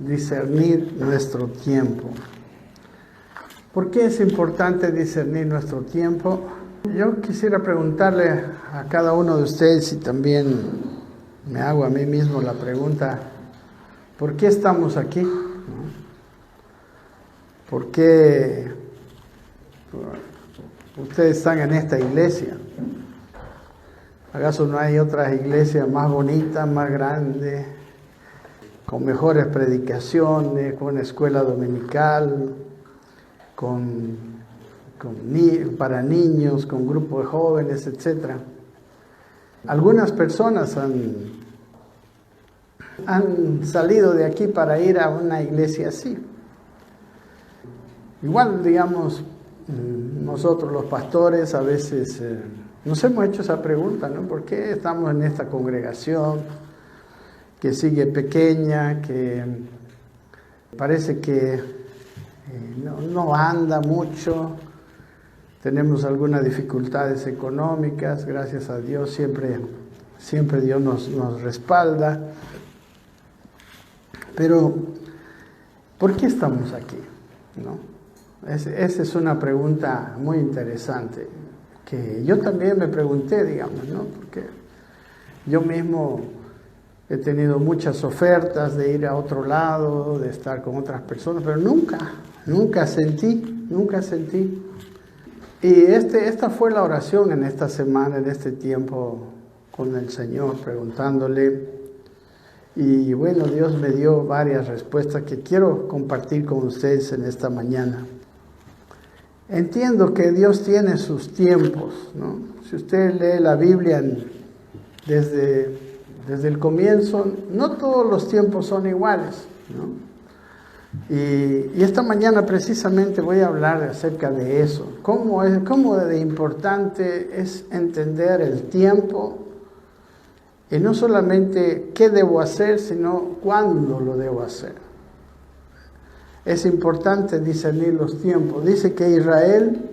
discernir nuestro tiempo. ¿Por qué es importante discernir nuestro tiempo? Yo quisiera preguntarle a cada uno de ustedes, y también me hago a mí mismo la pregunta, ¿por qué estamos aquí? ¿Por qué ustedes están en esta iglesia? ¿Acaso no hay otras iglesias más bonitas, más grandes, con mejores predicaciones, con escuela dominical, para niños, con grupos de jóvenes, etcétera? Algunas personas han salido de aquí para ir a una iglesia así. Igual, digamos, nosotros los pastores a veces nos hemos hecho esa pregunta, ¿no? ¿Por qué estamos en esta congregación que sigue pequeña, que parece que no anda mucho? Tenemos algunas dificultades económicas, gracias a Dios siempre Dios nos respalda. Pero, ¿por qué estamos aquí? ¿No? Esa es una pregunta muy interesante, que yo también me pregunté, digamos, ¿no? Porque yo mismo he tenido muchas ofertas de ir a otro lado, de estar con otras personas, pero nunca sentí. Y esta fue la oración en esta semana, en este tiempo con el Señor, preguntándole. Y bueno, Dios me dio varias respuestas que quiero compartir con ustedes en esta mañana. Entiendo que Dios tiene sus tiempos, ¿no? Si usted lee la Biblia desde el comienzo, no todos los tiempos son iguales, ¿no? Y esta mañana precisamente voy a hablar acerca de eso. Cómo de importante es entender el tiempo, y no solamente qué debo hacer, sino cuándo lo debo hacer. Es importante discernir los tiempos. Dice que Israel,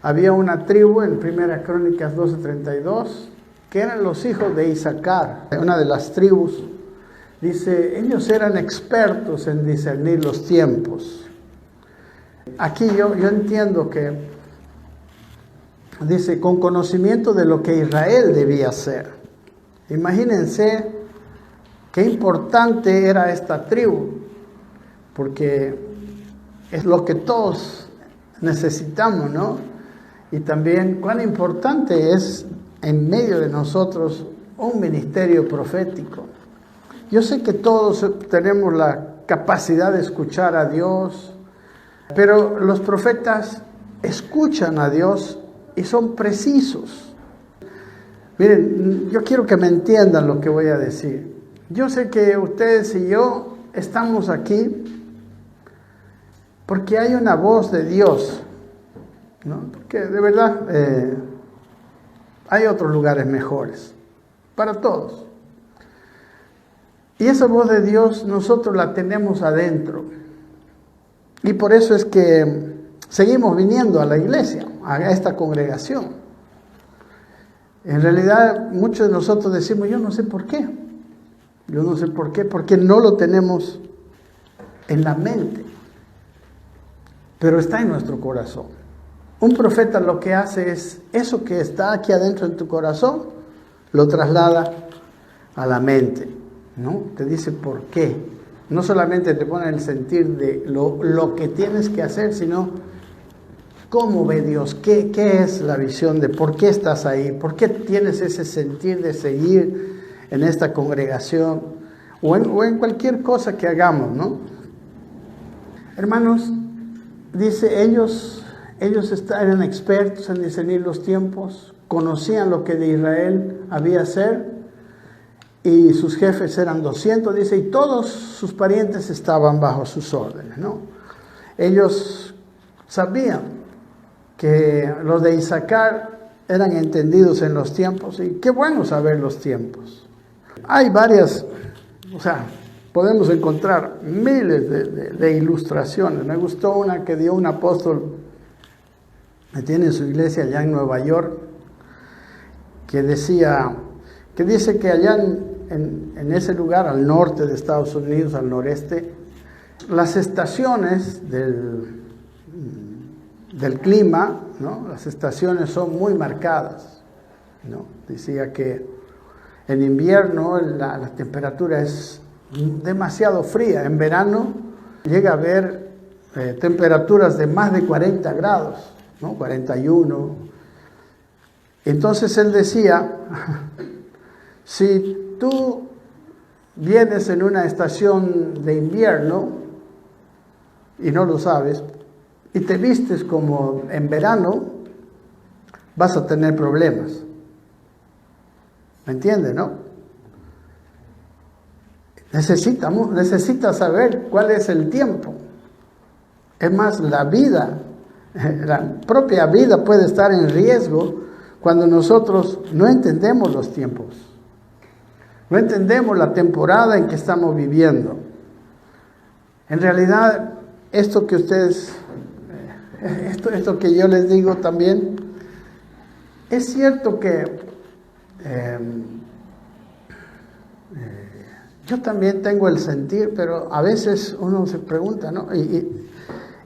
había una tribu en 1 Crónicas 12:32, que eran los hijos de Isaacar, una de las tribus. Dice, ellos eran expertos en discernir los tiempos. Aquí yo entiendo que dice, con conocimiento de lo que Israel debía hacer. Imagínense qué importante era esta tribu, porque es lo que todos necesitamos, ¿no? Y también cuán importante es en medio de nosotros un ministerio profético. Yo sé que todos tenemos la capacidad de escuchar a Dios, pero los profetas escuchan a Dios y son precisos. Miren, yo quiero que me entiendan lo que voy a decir. Yo sé que ustedes y yo estamos aquí porque hay una voz de Dios, ¿no? Porque de verdad hay otros lugares mejores para todos. Y esa voz de Dios nosotros la tenemos adentro. Y por eso es que seguimos viniendo a la iglesia, a esta congregación. En realidad muchos de nosotros decimos, yo no sé por qué. Porque no lo tenemos en la mente. Pero está en nuestro corazón. Un profeta lo que hace es, eso que está aquí adentro en tu corazón, lo traslada a la mente, ¿no? Te dice por qué. No solamente te pone el sentir de lo que tienes que hacer, sino cómo ve Dios, qué es la visión de por qué estás ahí, por qué tienes ese sentir de seguir en esta congregación o en cualquier cosa que hagamos, ¿no? Hermanos, dice, ellos eran expertos en discernir los tiempos, conocían lo que de Israel había hacer, y sus jefes eran 200, dice, y todos sus parientes estaban bajo sus órdenes, ¿no? Ellos sabían que los de Isaacar eran entendidos en los tiempos, y qué bueno saber los tiempos. Hay varias, podemos encontrar miles de ilustraciones. Me gustó una que dio un apóstol que tiene su iglesia allá en Nueva York, que dice que allá en ese lugar, al norte de Estados Unidos, al noreste, las estaciones del clima, ¿no? Las estaciones son muy marcadas, ¿no? Decía que en invierno la temperatura es demasiado fría. En verano llega a haber temperaturas de más de 40 grados, ¿no? 41. Entonces él decía, si tú vienes en una estación de invierno y no lo sabes, y te vistes como en verano, vas a tener problemas. ¿Me entiendes, no? Necesitas saber cuál es el tiempo. Es más, la vida, la propia vida puede estar en riesgo cuando nosotros no entendemos los tiempos. No entendemos la temporada en que estamos viviendo. En realidad, esto que yo les digo también, es cierto que yo también tengo el sentir, pero a veces uno se pregunta, ¿no? Y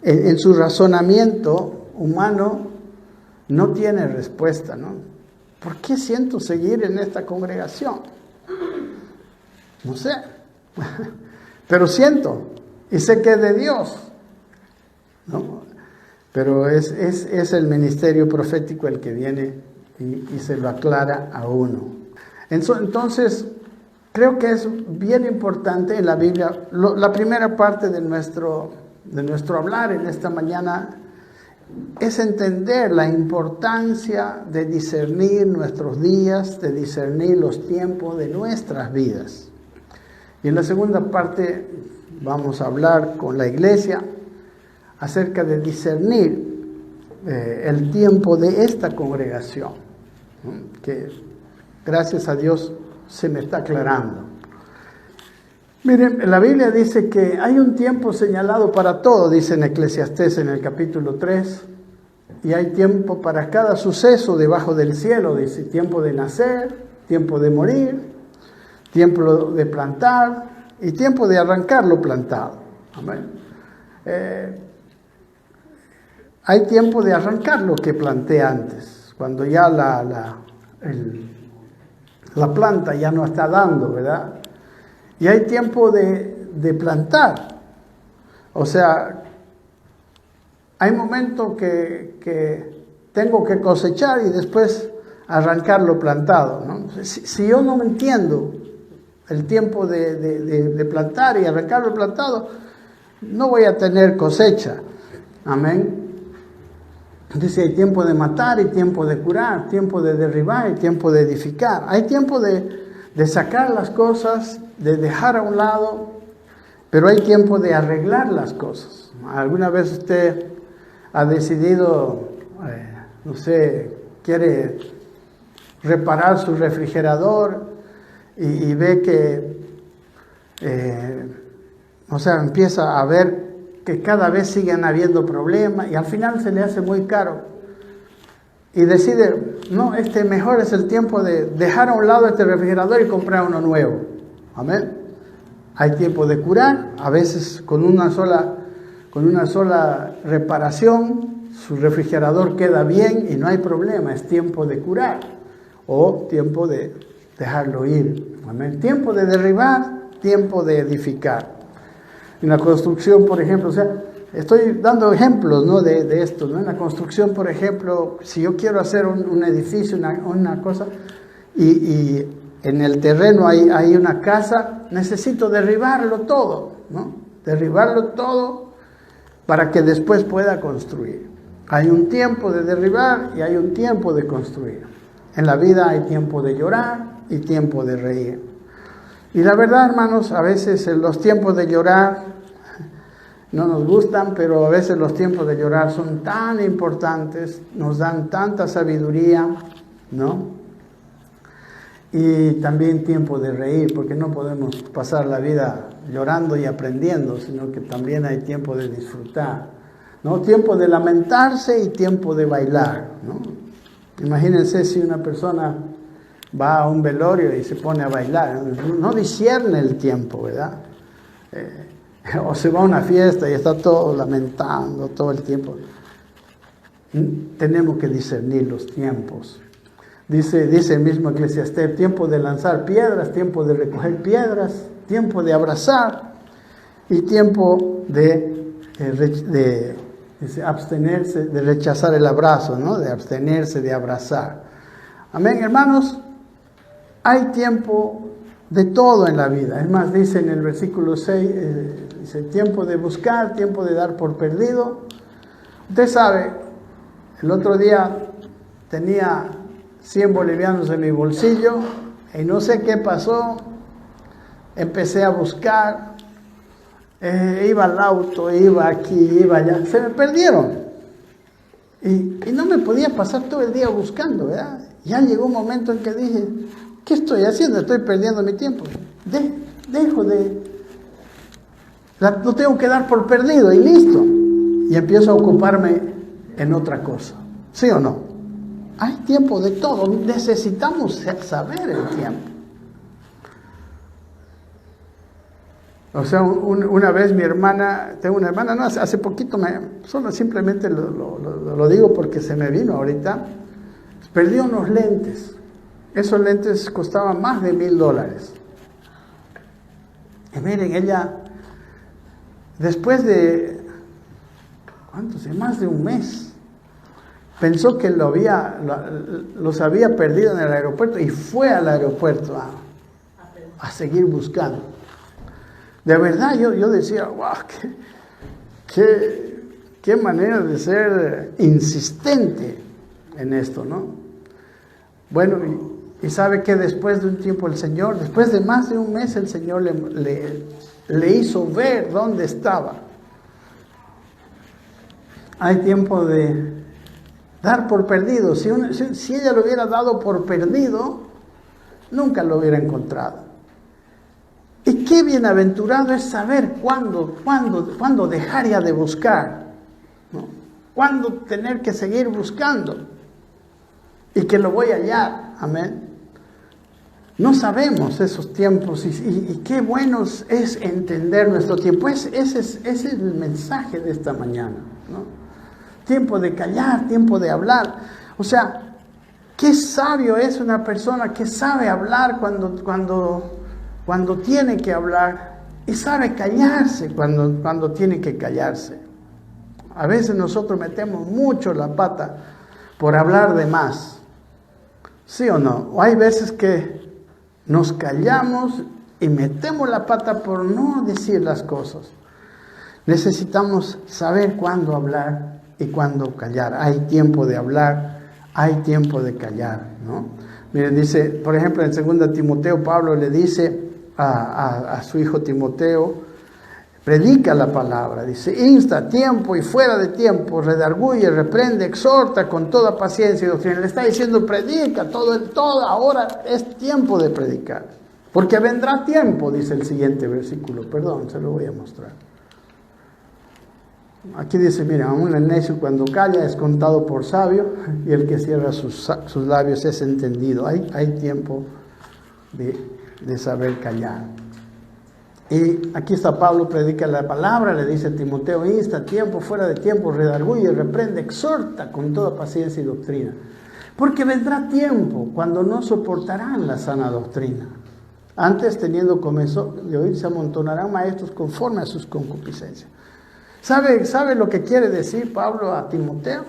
en su razonamiento humano no tiene respuesta, ¿no? ¿Por qué siento seguir en esta congregación? No sé, pero siento y sé que es de Dios, ¿no? Pero es el ministerio profético el que viene y se lo aclara a uno. Entonces, creo que es bien importante en la Biblia, la primera parte de nuestro hablar en esta mañana es entender la importancia de discernir nuestros días, de discernir los tiempos de nuestras vidas. Y en la segunda parte vamos a hablar con la iglesia acerca de discernir el tiempo de esta congregación, ¿no? Que gracias a Dios se me está aclarando. Miren, la Biblia dice que hay un tiempo señalado para todo, dice en Eclesiastés en el capítulo 3, y hay tiempo para cada suceso debajo del cielo, dice, tiempo de nacer, tiempo de morir, tiempo de plantar y tiempo de arrancar lo plantado. Amén. Hay tiempo de arrancar lo que planté antes, cuando ya la planta ya no está dando, ¿verdad? Y hay tiempo de plantar. O sea, hay momentos que tengo que cosechar y después arrancar lo plantado, ¿no? Si yo no entiendo el tiempo de plantar y arrancar lo plantado, no voy a tener cosecha. Amén. Dice, hay tiempo de matar y tiempo de curar, tiempo de derribar y tiempo de edificar. Hay tiempo de sacar las cosas, de dejar a un lado, pero hay tiempo de arreglar las cosas. ¿Alguna vez usted ha decidido, no sé, quiere reparar su refrigerador y ve que, empieza a ver que cada vez siguen habiendo problemas y al final se le hace muy caro y decide, no, mejor es el tiempo de dejar a un lado este refrigerador y comprar uno nuevo? Amén. Hay tiempo de curar, a veces con una sola reparación su refrigerador queda bien y no hay problema, es tiempo de curar o tiempo de dejarlo ir. Amén. Tiempo de derribar, tiempo de edificar. En la construcción, por ejemplo, estoy dando ejemplos, ¿no? de esto, ¿no? En la construcción, por ejemplo, si yo quiero hacer un edificio, una cosa, y en el terreno hay una casa, necesito derribarlo todo, ¿no? Derribarlo todo para que después pueda construir. Hay un tiempo de derribar y hay un tiempo de construir. En la vida hay tiempo de llorar y tiempo de reír. Y la verdad, hermanos, a veces los tiempos de llorar no nos gustan, pero a veces los tiempos de llorar son tan importantes, nos dan tanta sabiduría, ¿no? Y también tiempo de reír, porque no podemos pasar la vida llorando y aprendiendo, sino que también hay tiempo de disfrutar, ¿no? Tiempo de lamentarse y tiempo de bailar, ¿no? Imagínense si una persona va a un velorio y se pone a bailar, no discierne el tiempo, ¿verdad? O se va a una fiesta y está todo lamentando todo el tiempo. Tenemos que discernir los tiempos. Dice el mismo Eclesiastés, tiempo de lanzar piedras, tiempo de recoger piedras, tiempo de abrazar y tiempo de abstenerse, de rechazar el abrazo, ¿no? De abstenerse de abrazar. Amén, hermanos. Hay tiempo de todo en la vida. Es más, dice en el versículo 6, dice tiempo de buscar, tiempo de dar por perdido. Usted sabe, el otro día tenía 100 bolivianos en mi bolsillo y no sé qué pasó. Empecé a buscar, iba al auto, iba aquí, iba allá. Se me perdieron. Y no me podía pasar todo el día buscando, ¿verdad? Ya llegó un momento en que dije, ¿qué estoy haciendo? Estoy perdiendo mi tiempo. Lo tengo que dar por perdido y listo. Y empiezo a ocuparme en otra cosa. ¿Sí o no? Hay tiempo de todo. Necesitamos saber el tiempo. O sea, una vez mi hermana, tengo una hermana, no, hace poquito, solo simplemente lo digo porque se me vino ahorita, perdió unos lentes. Esos lentes costaban más de $1,000. Y miren, ella, después de, más de un mes, pensó que los había perdido en el aeropuerto y fue al aeropuerto a seguir buscando. De verdad, yo decía, wow, qué manera de ser insistente en esto, ¿no? Bueno, y sabe que después de un tiempo el Señor, después de más de un mes, el Señor le hizo ver dónde estaba. Hay tiempo de dar por perdido. Si ella lo hubiera dado por perdido, nunca lo hubiera encontrado. Y qué bienaventurado es saber cuándo dejar ya de buscar, ¿no? Cuándo tener que seguir buscando y que lo voy a hallar. Amén. No sabemos esos tiempos y qué bueno es entender nuestro tiempo. Ese es el mensaje de esta mañana, ¿no? Tiempo de callar, tiempo de hablar. O sea, qué sabio es una persona que sabe hablar cuando tiene que hablar y sabe callarse cuando tiene que callarse. A veces nosotros metemos mucho la pata por hablar de más. ¿Sí o no? O hay veces que nos callamos y metemos la pata por no decir las cosas. Necesitamos saber cuándo hablar y cuándo callar. Hay tiempo de hablar, hay tiempo de callar, ¿no? Miren, dice, por ejemplo, en 2 Timoteo, Pablo le dice a su hijo Timoteo, predica la palabra, dice, insta a tiempo y fuera de tiempo, redarguye, reprende, exhorta con toda paciencia y doctrina. Le está diciendo, predica, todo ahora es tiempo de predicar. Porque vendrá tiempo, dice el siguiente versículo, perdón, se lo voy a mostrar. Aquí dice, mira, aún el necio cuando calla es contado por sabio y el que cierra sus labios es entendido. Hay tiempo de saber callar. Y aquí está Pablo, predica la palabra, le dice a Timoteo, insta, tiempo, fuera de tiempo, redarguye, reprende, exhorta con toda paciencia y doctrina. Porque vendrá tiempo cuando no soportarán la sana doctrina. Antes, teniendo comezón de oír, se amontonarán maestros conforme a sus concupiscencias. ¿Sabe lo que quiere decir Pablo a Timoteo?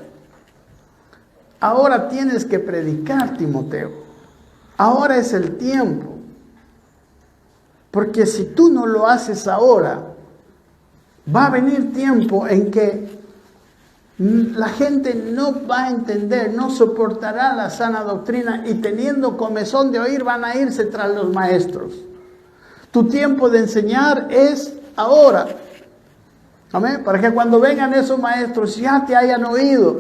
Ahora tienes que predicar, Timoteo. Ahora es el tiempo. Porque si tú no lo haces ahora, va a venir tiempo en que la gente no va a entender, no soportará la sana doctrina y teniendo comezón de oír van a irse tras los maestros. Tu tiempo de enseñar es ahora. Amén. Para que cuando vengan esos maestros ya te hayan oído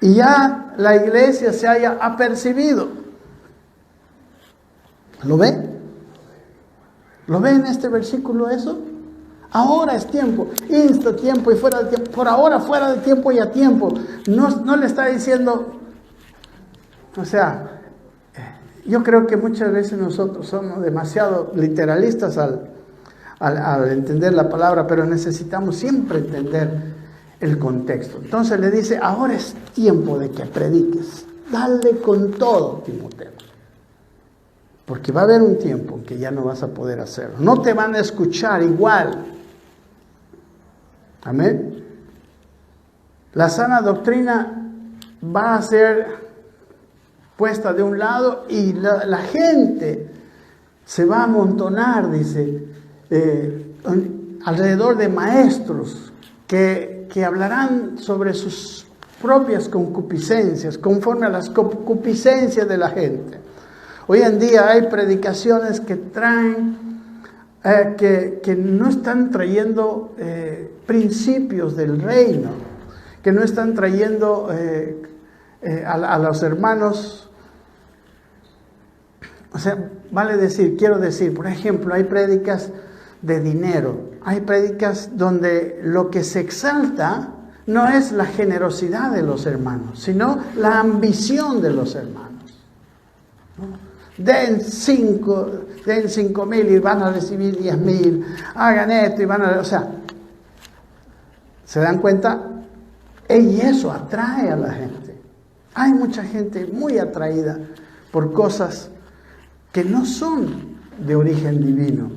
y ya la iglesia se haya apercibido. ¿Lo ve? ¿Lo ve en este versículo eso? Ahora es tiempo, insta tiempo y fuera de tiempo. Por ahora fuera de tiempo y a tiempo. No le está diciendo, o sea, yo creo que muchas veces nosotros somos demasiado literalistas al al entender la palabra, pero necesitamos siempre entender el contexto. Entonces le dice, ahora es tiempo de que prediques. Dale con todo, Timoteo. Porque va a haber un tiempo en que ya no vas a poder hacerlo. No te van a escuchar igual. Amén. La sana doctrina va a ser puesta de un lado y la gente se va a amontonar, dice, alrededor de maestros que hablarán sobre sus propias concupiscencias, conforme a las concupiscencias de la gente. Hoy en día hay predicaciones que traen, que no están trayendo principios del reino, que no están trayendo a los hermanos. O sea, quiero decir, por ejemplo, hay prédicas de dinero, hay prédicas donde lo que se exalta no es la generosidad de los hermanos, sino la ambición de los hermanos, ¿no? Den 5,000 y van a recibir 10,000, hagan esto y van a... O sea, ¿se dan cuenta? Y eso atrae a la gente. Hay mucha gente muy atraída por cosas que no son de origen divino.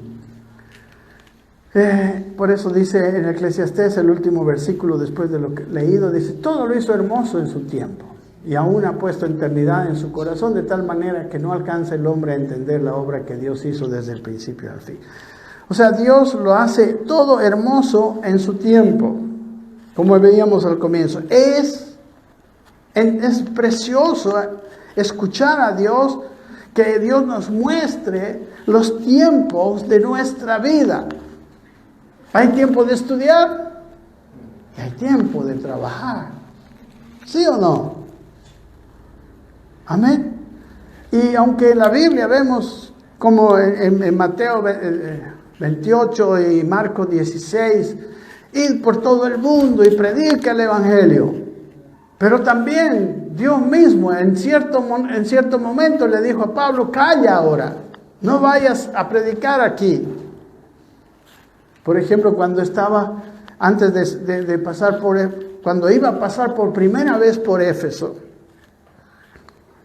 Por eso dice en Eclesiastés, el último versículo después de lo que leído, dice, todo lo hizo hermoso en su tiempo, y aún ha puesto eternidad en su corazón, de tal manera que no alcanza el hombre a entender la obra que Dios hizo desde el principio al fin. O sea, Dios lo hace todo hermoso en su tiempo, como veíamos al comienzo. Es precioso escuchar a Dios, que Dios nos muestre los tiempos de nuestra vida. Hay tiempo de estudiar y hay tiempo de trabajar. ¿Sí o no? Amén. Y aunque en la Biblia vemos como en Mateo 28 y Marcos 16, id por todo el mundo y predica el Evangelio. Pero también Dios mismo en cierto momento le dijo a Pablo, calla ahora, no vayas a predicar aquí. Por ejemplo, cuando estaba, antes de pasar cuando iba a pasar por primera vez por Éfeso,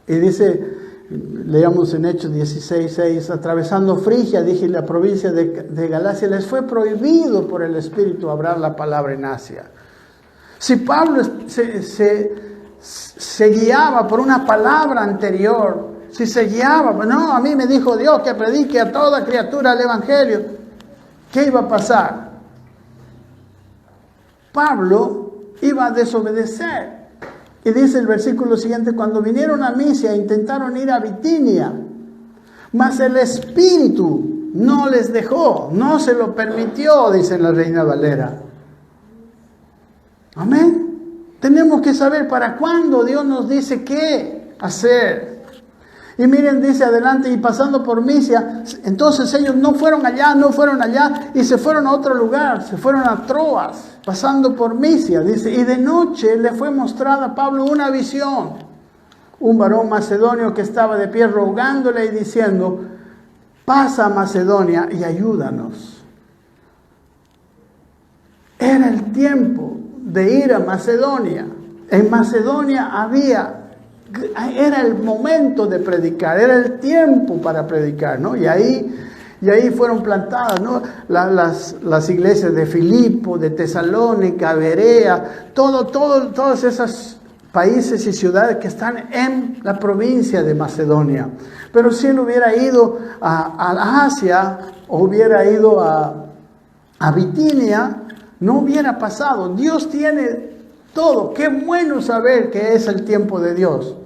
y dice, leamos en Hechos 16:6, atravesando Frigia, dije, la provincia de Galacia, les fue prohibido por el Espíritu hablar la palabra en Asia. Si Pablo se guiaba por una palabra anterior, si se guiaba, no, a mí me dijo Dios que predique a toda criatura el Evangelio, ¿qué iba a pasar? Pablo iba a desobedecer. Y dice el versículo siguiente, cuando vinieron a Misia intentaron ir a Bitinia, mas el Espíritu no les dejó, no se lo permitió, dice la Reina Valera. Amén. Tenemos que saber para cuándo Dios nos dice qué hacer. Y miren, dice adelante, y pasando por Misia, entonces ellos no fueron allá, y se fueron a otro lugar, se fueron a Troas, pasando por Misia, dice, y de noche le fue mostrada a Pablo una visión, un varón macedonio que estaba de pie rogándole y diciendo, pasa a Macedonia y ayúdanos. Era el tiempo de ir a Macedonia. En Macedonia era el momento de predicar, era el tiempo para predicar, ¿no? Y ahí fueron plantadas, ¿no? las iglesias de Filipo, de Tesalónica, Berea, todos esos países y ciudades que están en la provincia de Macedonia. Pero si él hubiera ido a Asia o hubiera ido a Bitinia, no hubiera pasado. Dios tiene todo. Qué bueno saber que es el tiempo de Dios.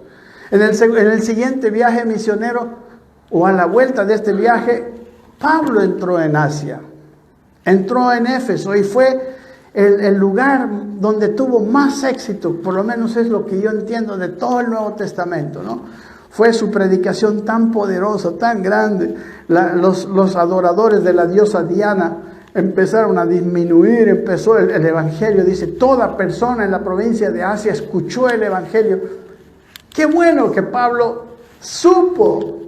En el siguiente viaje misionero, o a la vuelta de este viaje, Pablo entró en Asia, entró en Éfeso, y fue el lugar donde tuvo más éxito, por lo menos es lo que yo entiendo de todo el Nuevo Testamento, ¿no? Fue su predicación tan poderosa, tan grande. Los adoradores de la diosa Diana empezaron a disminuir, empezó el Evangelio. Dice, toda persona en la provincia de Asia escuchó el Evangelio. Qué bueno que Pablo supo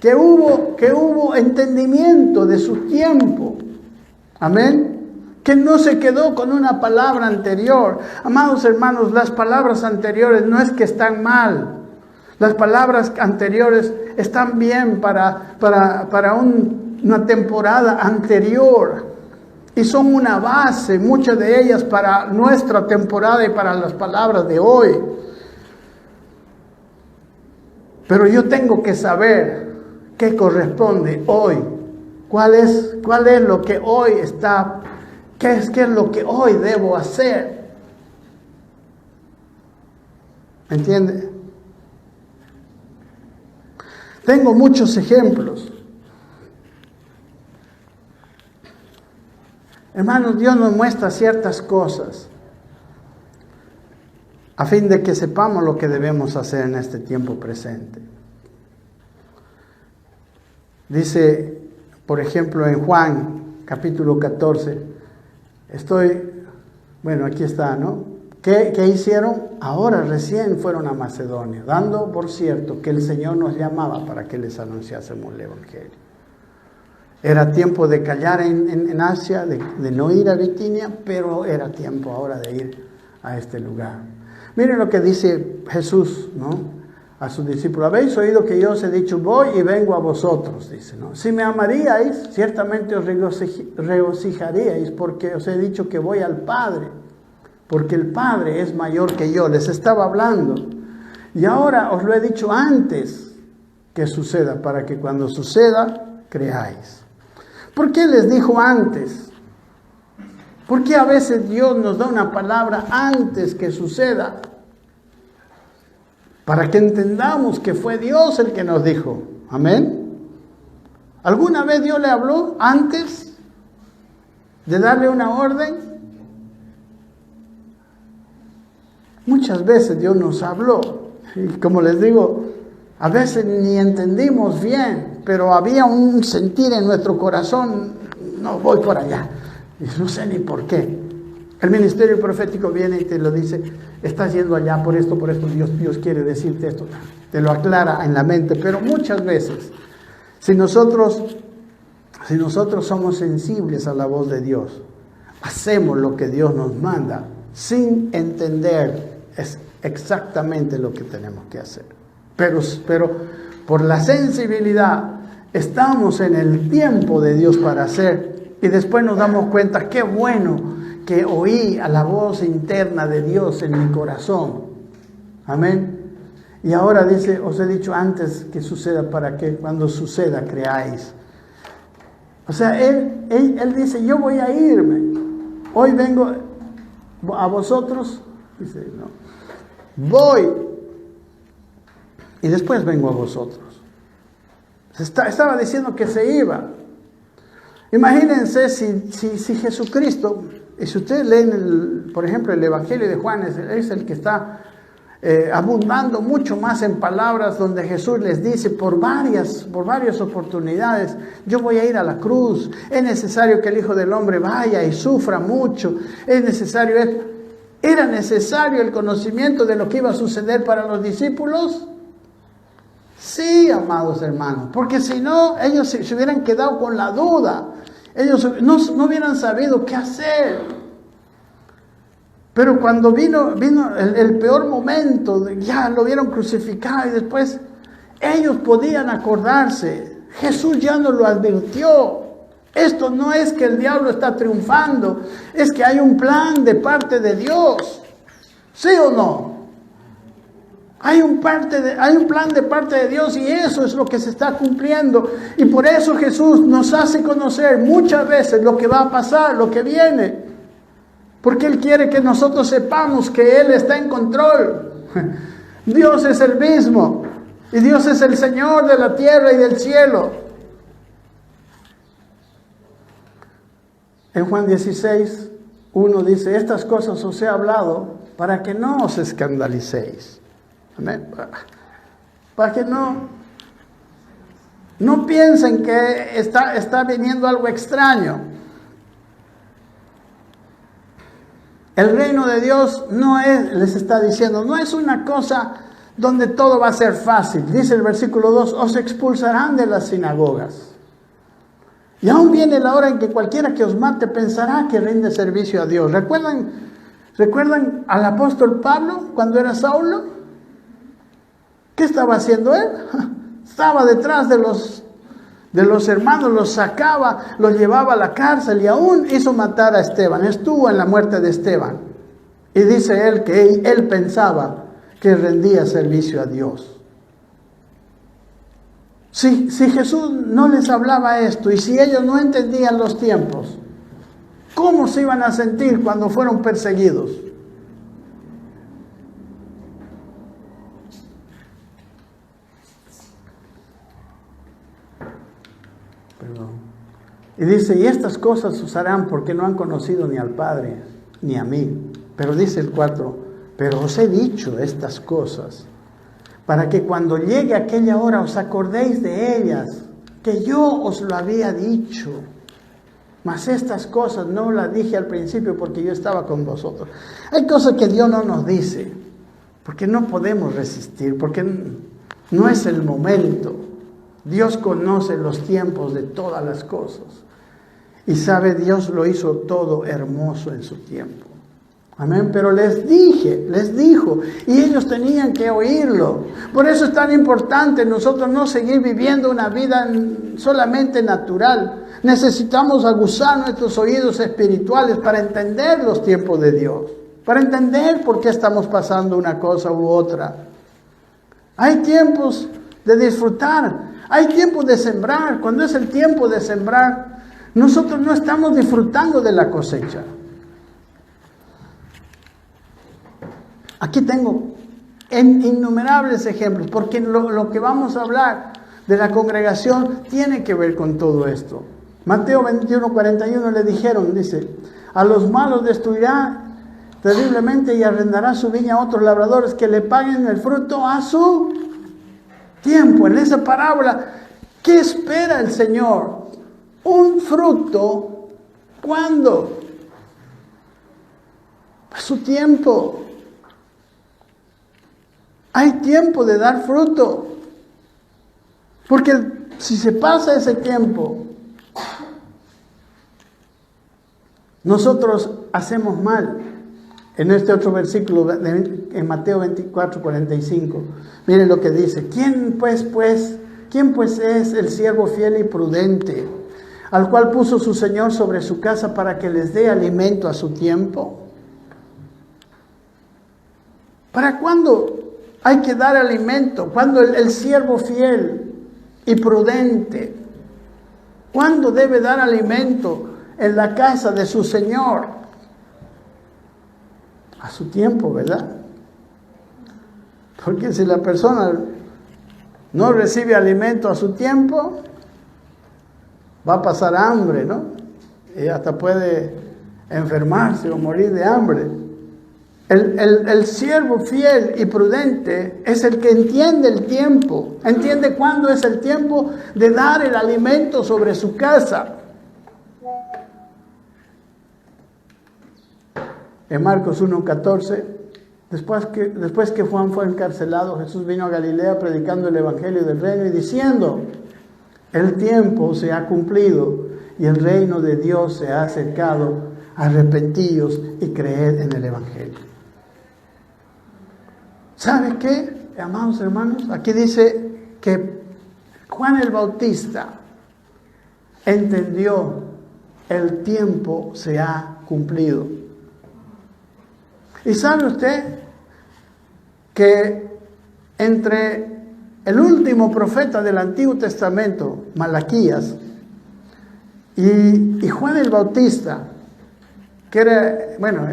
que hubo entendimiento de su tiempo. Amén. Que no se quedó con una palabra anterior. Amados hermanos, las palabras anteriores no es que están mal. Las palabras anteriores están bien para una temporada anterior. Y son una base, muchas de ellas, para nuestra temporada y para las palabras de hoy. Pero yo tengo que saber qué corresponde hoy. ¿Cuál es lo que hoy está? ¿Qué es lo que hoy debo hacer? ¿Me entiende? Tengo muchos ejemplos. Hermanos, Dios nos muestra ciertas cosas a fin de que sepamos lo que debemos hacer en este tiempo presente. Dice, por ejemplo, en Juan, capítulo 14, aquí está, ¿no? ¿Qué hicieron? Ahora recién fueron a Macedonia, dando por cierto que el Señor nos llamaba para que les anunciásemos el Evangelio. Era tiempo de callar en Asia, de no ir a Bitinia, pero era tiempo ahora de ir a este lugar. Miren lo que dice Jesús, ¿no? A sus discípulos. Habéis oído que yo os he dicho, voy y vengo a vosotros, dice, ¿no? Si me amaríais, ciertamente os regocijaríais, porque os he dicho que voy al Padre, porque el Padre es mayor que yo. Les estaba hablando. Y ahora os lo he dicho antes que suceda, para que cuando suceda, creáis. ¿Por qué les dijo antes? ¿Por qué a veces Dios nos da una palabra antes que suceda? Para que entendamos que fue Dios el que nos dijo. Amén. ¿Alguna vez Dios le habló antes de darle una orden? Muchas veces Dios nos habló. Y como les digo, a veces ni entendimos bien, pero había un sentir en nuestro corazón, no voy por allá. Y no sé ni por qué. El ministerio profético viene y te lo dice, estás yendo allá por esto, Dios quiere decirte esto. Te lo aclara en la mente, pero muchas veces, si nosotros somos sensibles a la voz de Dios, hacemos lo que Dios nos manda, sin entender es exactamente lo que tenemos que hacer. Pero por la sensibilidad, estamos en el tiempo de Dios para hacer, y después nos damos cuenta, qué bueno que oí a la voz interna de Dios en mi corazón. Amén. Y ahora dice, os he dicho antes que suceda, para que cuando suceda creáis. O sea, él dice, yo voy a irme. Hoy vengo a vosotros. Dice, no. Voy. Y después vengo a vosotros. Estaba diciendo que se iba. Imagínense si Jesucristo, y si ustedes leen, por ejemplo, el Evangelio de Juan, es el que está abundando mucho más en palabras, donde Jesús les dice por varias oportunidades, yo voy a ir a la cruz, es necesario que el Hijo del Hombre vaya y sufra mucho, ¿era necesario el conocimiento de lo que iba a suceder para los discípulos? Sí, amados hermanos, porque si no, ellos se hubieran quedado con la duda. Ellos no hubieran sabido qué hacer. Pero cuando vino el peor momento, ya lo vieron crucificado y después ellos podían acordarse. Jesús ya nos lo advirtió. Esto no es que el diablo está triunfando, es que hay un plan de parte de Dios. ¿Sí o no? Hay un plan de parte de Dios, y eso es lo que se está cumpliendo. Y por eso Jesús nos hace conocer muchas veces lo que va a pasar, lo que viene. Porque Él quiere que nosotros sepamos que Él está en control. Dios es el mismo. Y Dios es el Señor de la tierra y del cielo. En Juan 16:1 dice, estas cosas os he hablado para que no os escandalicéis. Amén. Para que no piensen que está viniendo algo extraño. El reino de Dios les está diciendo, no es una cosa donde todo va a ser fácil. Dice el versículo 2, os expulsarán de las sinagogas. Y aún viene la hora en que cualquiera que os mate pensará que rinde servicio a Dios. ¿Recuerdan al apóstol Pablo cuando era Saulo? ¿Qué estaba haciendo él? Estaba detrás de los hermanos, los sacaba, los llevaba a la cárcel y aún hizo matar a Esteban. Estuvo en la muerte de Esteban. Y dice él que él pensaba que rendía servicio a Dios. Si Jesús no les hablaba esto y si ellos no entendían los tiempos, ¿cómo se iban a sentir cuando fueron perseguidos? Perdón. Y dice, y estas cosas os harán porque no han conocido ni al Padre ni a mí. Pero dice el 4, pero os he dicho estas cosas para que cuando llegue aquella hora os acordéis de ellas, que yo os lo había dicho. Mas estas cosas no las dije al principio porque yo estaba con vosotros. Hay cosas que Dios no nos dice, porque no podemos resistir, porque no es el momento. Dios conoce los tiempos de todas las cosas. Y sabe, Dios lo hizo todo hermoso en su tiempo. Amén, pero les dijo, y ellos tenían que oírlo. Por eso es tan importante nosotros no seguir viviendo una vida solamente natural. Necesitamos aguzar nuestros oídos espirituales para entender los tiempos de Dios, para entender por qué estamos pasando una cosa u otra. Hay tiempos de disfrutar, hay tiempos de sembrar. Cuando es el tiempo de sembrar, nosotros no estamos disfrutando de la cosecha. Aquí tengo innumerables ejemplos, porque lo que vamos a hablar de la congregación tiene que ver con todo esto. Mateo 21:41 le dijeron, dice, a los malos destruirá terriblemente y arrendará su viña a otros labradores que le paguen el fruto a su tiempo. En esa parábola, ¿qué espera el Señor? Un fruto, ¿cuándo? A su tiempo. Hay tiempo de dar fruto, porque si se pasa ese tiempo, nosotros hacemos mal. En este otro versículo, en Mateo 24:45, miren lo que dice. ¿Quién pues es el siervo fiel y prudente, al cual puso su Señor sobre su casa para que les dé alimento a su tiempo? ¿Para cuándo hay que dar alimento? Cuando el siervo fiel y prudente, ¿cuándo debe dar alimento en la casa de su Señor? A su tiempo, ¿verdad? Porque si la persona no recibe alimento a su tiempo, va a pasar hambre, ¿no? Y hasta puede enfermarse o morir de hambre. El siervo fiel y prudente es el que entiende el tiempo, entiende cuándo es el tiempo de dar el alimento sobre su casa. En Marcos 1:14, después que Juan fue encarcelado, Jesús vino a Galilea predicando el evangelio del reino y diciendo, el tiempo se ha cumplido y el reino de Dios se ha acercado, arrepentíos y creed en el evangelio. ¿Sabe qué, amados hermanos? Aquí dice que Juan el Bautista entendió, el tiempo se ha cumplido. ¿Y sabe usted que entre el último profeta del Antiguo Testamento, Malaquías, y Juan el Bautista, que era, bueno,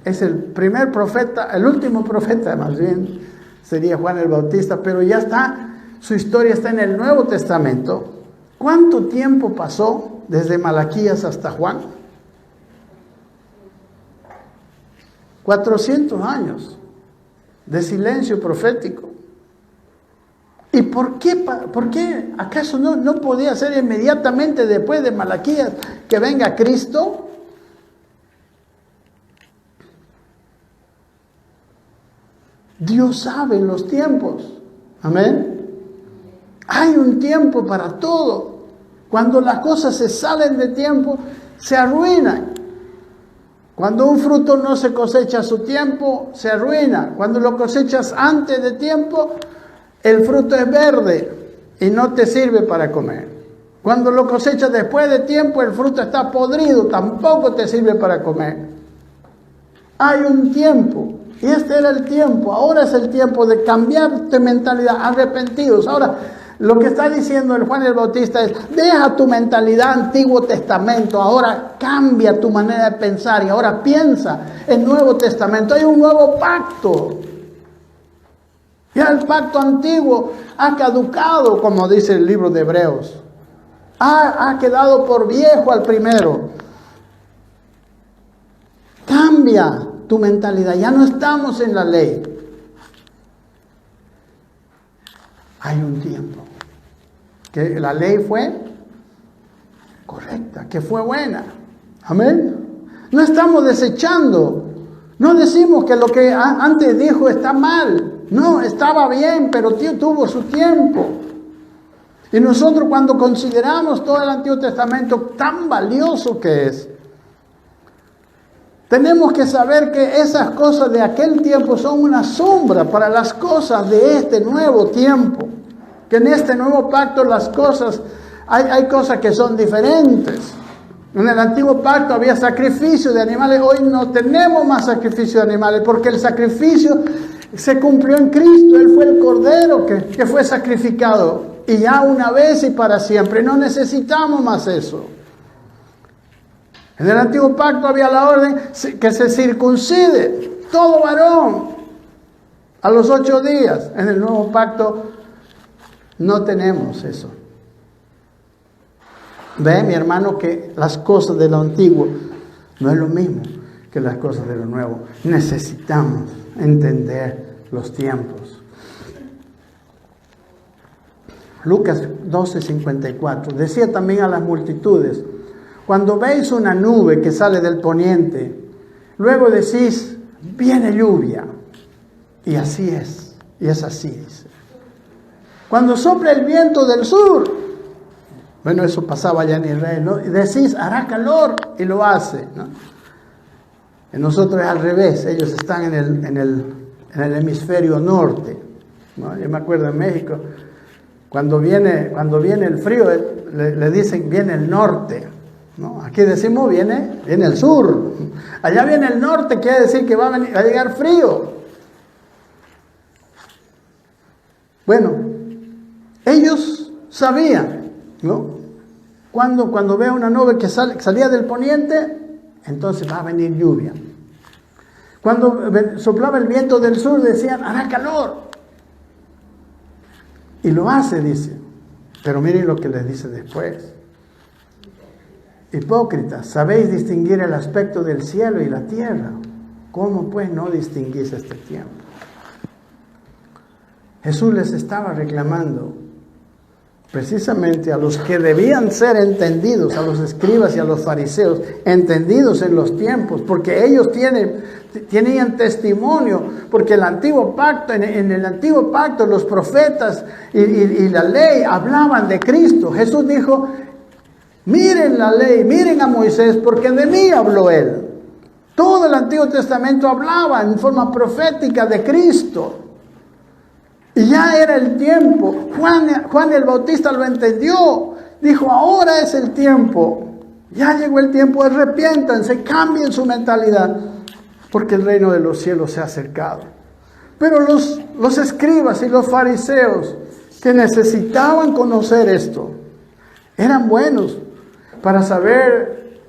es el primer profeta, el último profeta más bien, sería Juan el Bautista, pero ya está, su historia está en el Nuevo Testamento. ¿Cuánto tiempo pasó desde Malaquías hasta Juan? 400 años de silencio profético. ¿Y por qué? ¿Acaso no podía ser inmediatamente después de Malaquías que venga Cristo? Dios sabe los tiempos. Amén. Hay un tiempo para todo. Cuando las cosas se salen de tiempo, se arruinan. Cuando un fruto no se cosecha a su tiempo, se arruina. Cuando lo cosechas antes de tiempo, el fruto es verde y no te sirve para comer. Cuando lo cosechas después de tiempo, el fruto está podrido, tampoco te sirve para comer. Hay un tiempo, y este era el tiempo. Ahora es el tiempo de cambiar tu mentalidad, arrepentidos. Ahora, lo que está diciendo el Juan el Bautista es: deja tu mentalidad Antiguo Testamento, ahora cambia tu manera de pensar y ahora piensa en Nuevo Testamento. Hay un nuevo pacto. Ya el pacto antiguo ha caducado, como dice el libro de Hebreos. Ha quedado por viejo al primero. Cambia tu mentalidad, ya no estamos en la ley. Hay un tiempo que la ley fue correcta, que fue buena. Amén. No estamos desechando. No decimos que lo que antes dijo está mal. No, estaba bien, pero tuvo su tiempo. Y nosotros, cuando consideramos todo el Antiguo Testamento tan valioso que es, tenemos que saber que esas cosas de aquel tiempo son una sombra para las cosas de este nuevo tiempo. Que en este nuevo pacto las cosas, hay cosas que son diferentes. En el antiguo pacto había sacrificio de animales. Hoy no tenemos más sacrificio de animales porque el sacrificio se cumplió en Cristo. Él fue el cordero que fue sacrificado. Y ya una vez y para siempre. No necesitamos más eso. En el antiguo pacto había la orden que se circuncide todo varón a los 8 días. En el nuevo pacto no tenemos eso. Ve, mi hermano, que las cosas de lo antiguo no es lo mismo que las cosas de lo nuevo. Necesitamos entender los tiempos. Lucas 12:54 decía también a las multitudes: cuando veis una nube que sale del poniente, luego decís, viene lluvia. Y así es, y es así, dice. Cuando sopla el viento del sur, bueno, eso pasaba allá en Israel, ¿no? Y decís, hará calor, y lo hace, ¿no? En nosotros es al revés, ellos están en el hemisferio norte, ¿no? Yo me acuerdo en México, cuando viene el frío, le dicen, viene el norte, ¿no? Aquí decimos, viene el sur. Allá viene el norte, quiere decir que va a llegar frío. Bueno, ellos sabían, ¿no? Cuando ve una nube que salía del poniente, entonces va a venir lluvia. Cuando soplaba el viento del sur, decían, hará calor. Y lo hace, dice. Pero miren lo que les dice después. Hipócritas, sabéis distinguir el aspecto del cielo y la tierra. ¿Cómo pues no distinguís este tiempo? Jesús les estaba reclamando precisamente a los que debían ser entendidos, a los escribas y a los fariseos, entendidos en los tiempos, porque ellos tenían testimonio, porque el antiguo pacto, en el antiguo pacto los profetas y la ley hablaban de Cristo. Jesús dijo, miren la ley, miren a Moisés, porque de mí habló él. Todo el Antiguo Testamento hablaba en forma profética de Cristo. Y ya era el tiempo. Juan el Bautista lo entendió. Dijo, ahora es el tiempo. Ya llegó el tiempo, arrepiéntanse, cambien su mentalidad, porque el reino de los cielos se ha acercado. Pero los escribas y los fariseos, que necesitaban conocer esto, eran buenos para saber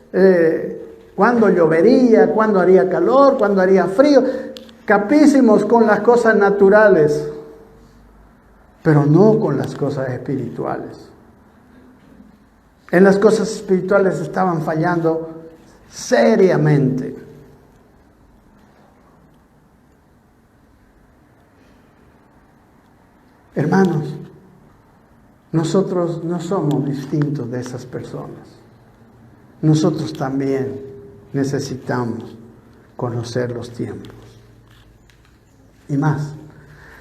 cuándo llovería, cuándo haría calor, cuándo haría frío. Capísimos con las cosas naturales, pero no con las cosas espirituales. En las cosas espirituales estaban fallando seriamente. Hermanos, nosotros no somos distintos de esas personas. Nosotros también necesitamos conocer los tiempos. Y más.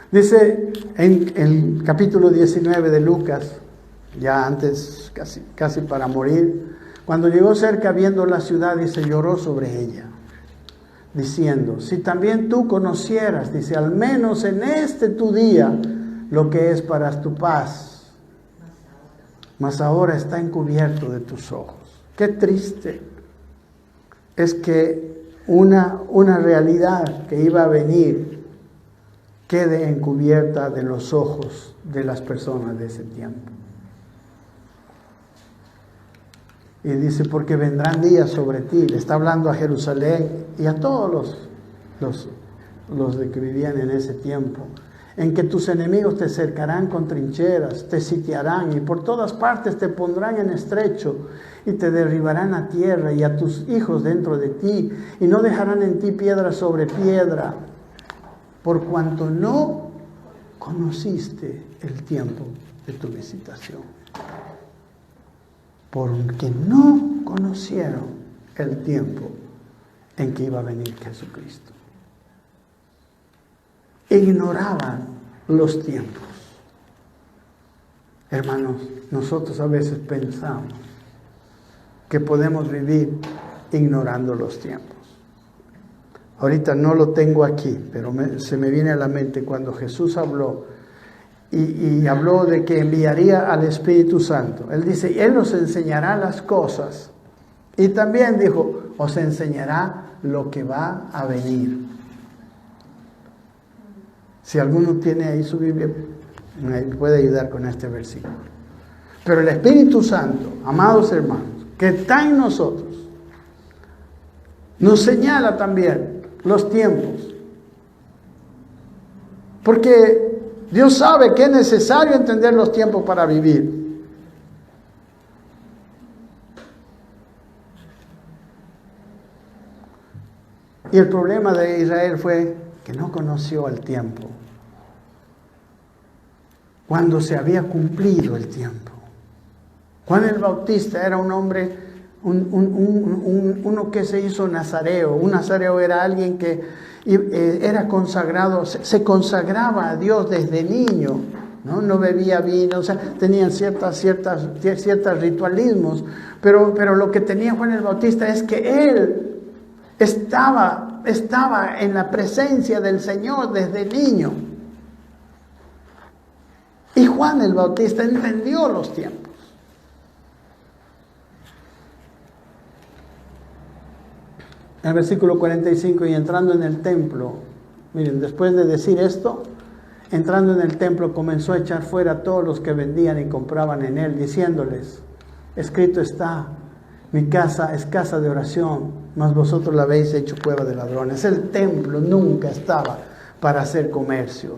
Dice en el capítulo 19 de Lucas, ya antes, casi para morir. Cuando llegó cerca, viendo la ciudad, dice, lloró sobre ella, diciendo, si también tú conocieras, dice, al menos en este tu día, lo que es para tu paz, mas ahora está encubierto de tus ojos. Qué triste es que una realidad que iba a venir quede encubierta de los ojos de las personas de ese tiempo. Y dice, porque vendrán días sobre ti, le está hablando a Jerusalén y a todos los de que vivían en ese tiempo, en que tus enemigos te cercarán con trincheras, te sitiarán y por todas partes te pondrán en estrecho y te derribarán a tierra y a tus hijos dentro de ti y no dejarán en ti piedra sobre piedra, por cuanto no conociste el tiempo de tu visitación. Porque no conocieron el tiempo en que iba a venir Jesucristo. Ignoraban los tiempos. Hermanos, nosotros a veces pensamos que podemos vivir ignorando los tiempos. Ahorita no lo tengo aquí, pero se me viene a la mente cuando Jesús habló y habló de que enviaría al Espíritu Santo. Él dice, Él os enseñará las cosas. Y también dijo, os enseñará lo que va a venir. Si alguno tiene ahí su Biblia, me puede ayudar con este versículo. Pero el Espíritu Santo, amados hermanos, que está en nosotros, nos señala también los tiempos. Porque Dios sabe que es necesario entender los tiempos para vivir. Y el problema de Israel fue que no conoció el tiempo, cuando se había cumplido el tiempo. Juan el Bautista era un hombre, uno que se hizo nazareo. Un nazareo era alguien que era consagrado, se consagraba a Dios desde niño, no bebía vino, o sea, tenían ciertos ritualismos, pero lo que tenía Juan el Bautista es que él estaba en la presencia del Señor desde niño. Y Juan el Bautista entendió los tiempos. En el versículo 45, y entrando en el templo, miren, después de decir esto, entrando en el templo comenzó a echar fuera a todos los que vendían y compraban en él, diciéndoles, escrito está, mi casa es casa de oración, mas vosotros la habéis hecho cueva de ladrones. El templo nunca estaba para hacer comercio.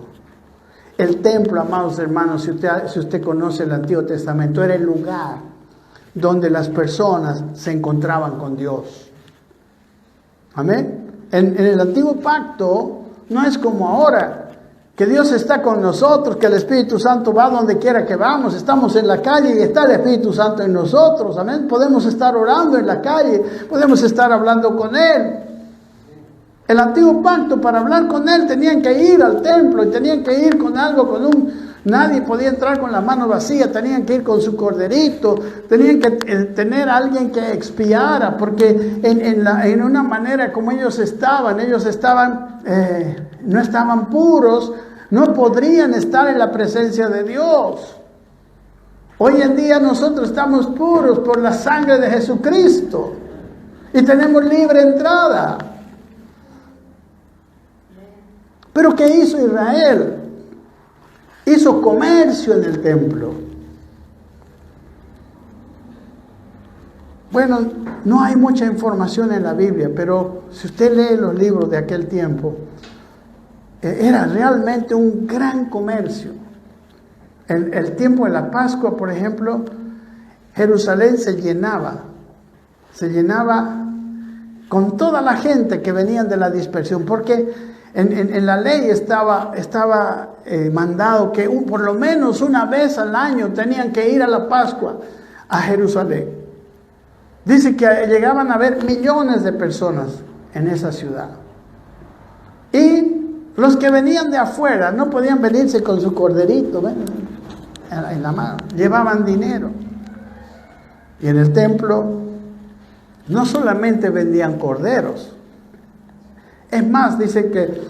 El templo, amados hermanos, si usted conoce el Antiguo Testamento, era el lugar donde las personas se encontraban con Dios. Amén. En el antiguo pacto no es como ahora, que Dios está con nosotros, que el Espíritu Santo va donde quiera que vamos. Estamos en la calle y está el Espíritu Santo en nosotros. Amén. Podemos estar orando en la calle, podemos estar hablando con Él. El antiguo pacto, para hablar con Él, tenían que ir al templo y tenían que ir con algo, nadie podía entrar con la mano vacía, tenían que ir con su corderito, tenían que tener a alguien que expiara, porque en una manera como ellos estaban, no estaban puros, no podrían estar en la presencia de Dios. Hoy en día nosotros estamos puros por la sangre de Jesucristo y tenemos libre entrada. Pero ¿qué hizo Israel? Hizo comercio en el templo. Bueno, no hay mucha información en la Biblia, pero si usted lee los libros de aquel tiempo, era realmente un gran comercio. En el tiempo de la Pascua, por ejemplo, Jerusalén se llenaba con toda la gente que venían de la dispersión, porque en la ley estaba mandado que por lo menos una vez al año tenían que ir a la Pascua a Jerusalén. Dice que llegaban a haber millones de personas en esa ciudad. Y los que venían de afuera no podían venirse con su corderito. en la mano, llevaban dinero. Y en el templo no solamente vendían corderos, es más, dice que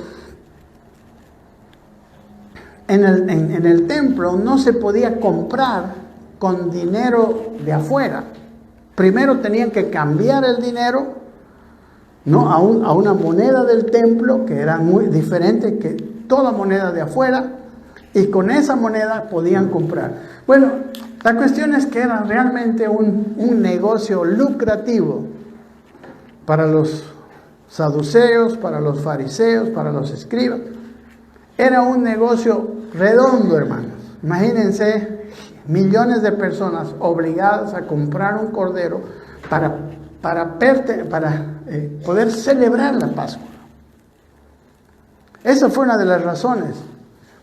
en el templo no se podía comprar con dinero de afuera. Primero tenían que cambiar el dinero, ¿no?, a una moneda del templo que era muy diferente que toda moneda de afuera, y con esa moneda podían comprar. Bueno, la cuestión es que era realmente un negocio lucrativo para los saduceos, para los fariseos, para los escribas. Era un negocio redondo, hermanos. Imagínense millones de personas obligadas a comprar un cordero para poder celebrar la Pascua. Esa fue una de las razones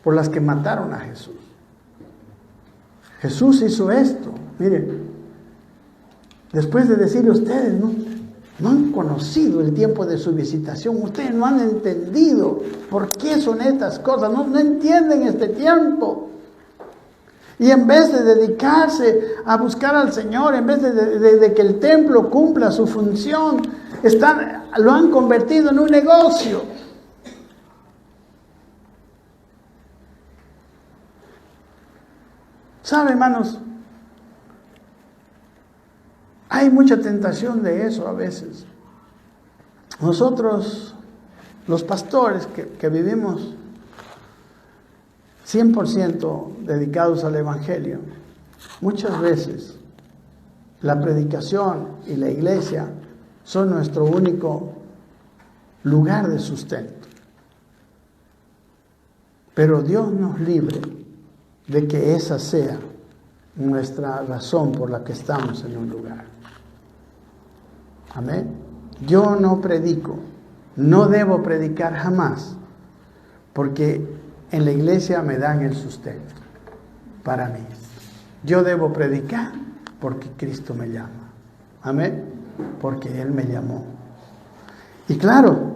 por las que mataron a Jesús. Jesús hizo esto. Miren, después de decirle, ustedes no han conocido el tiempo de su visitación, ustedes no han entendido por qué son estas cosas, no entienden este tiempo. Y en vez de dedicarse a buscar al Señor, en vez de que el templo cumpla su función, lo han convertido en un negocio. ¿Sabe, hermanos? Hay mucha tentación de eso a veces. Nosotros, los pastores que vivimos 100% dedicados al Evangelio, muchas veces la predicación y la iglesia son nuestro único lugar de sustento. Pero Dios nos libre de que esa sea nuestra razón por la que estamos en un lugar. Amén. Yo no predico, no debo predicar jamás, porque en la iglesia me dan el sustento para mí. Yo debo predicar porque Cristo me llama. Amén. Porque Él me llamó. Y claro,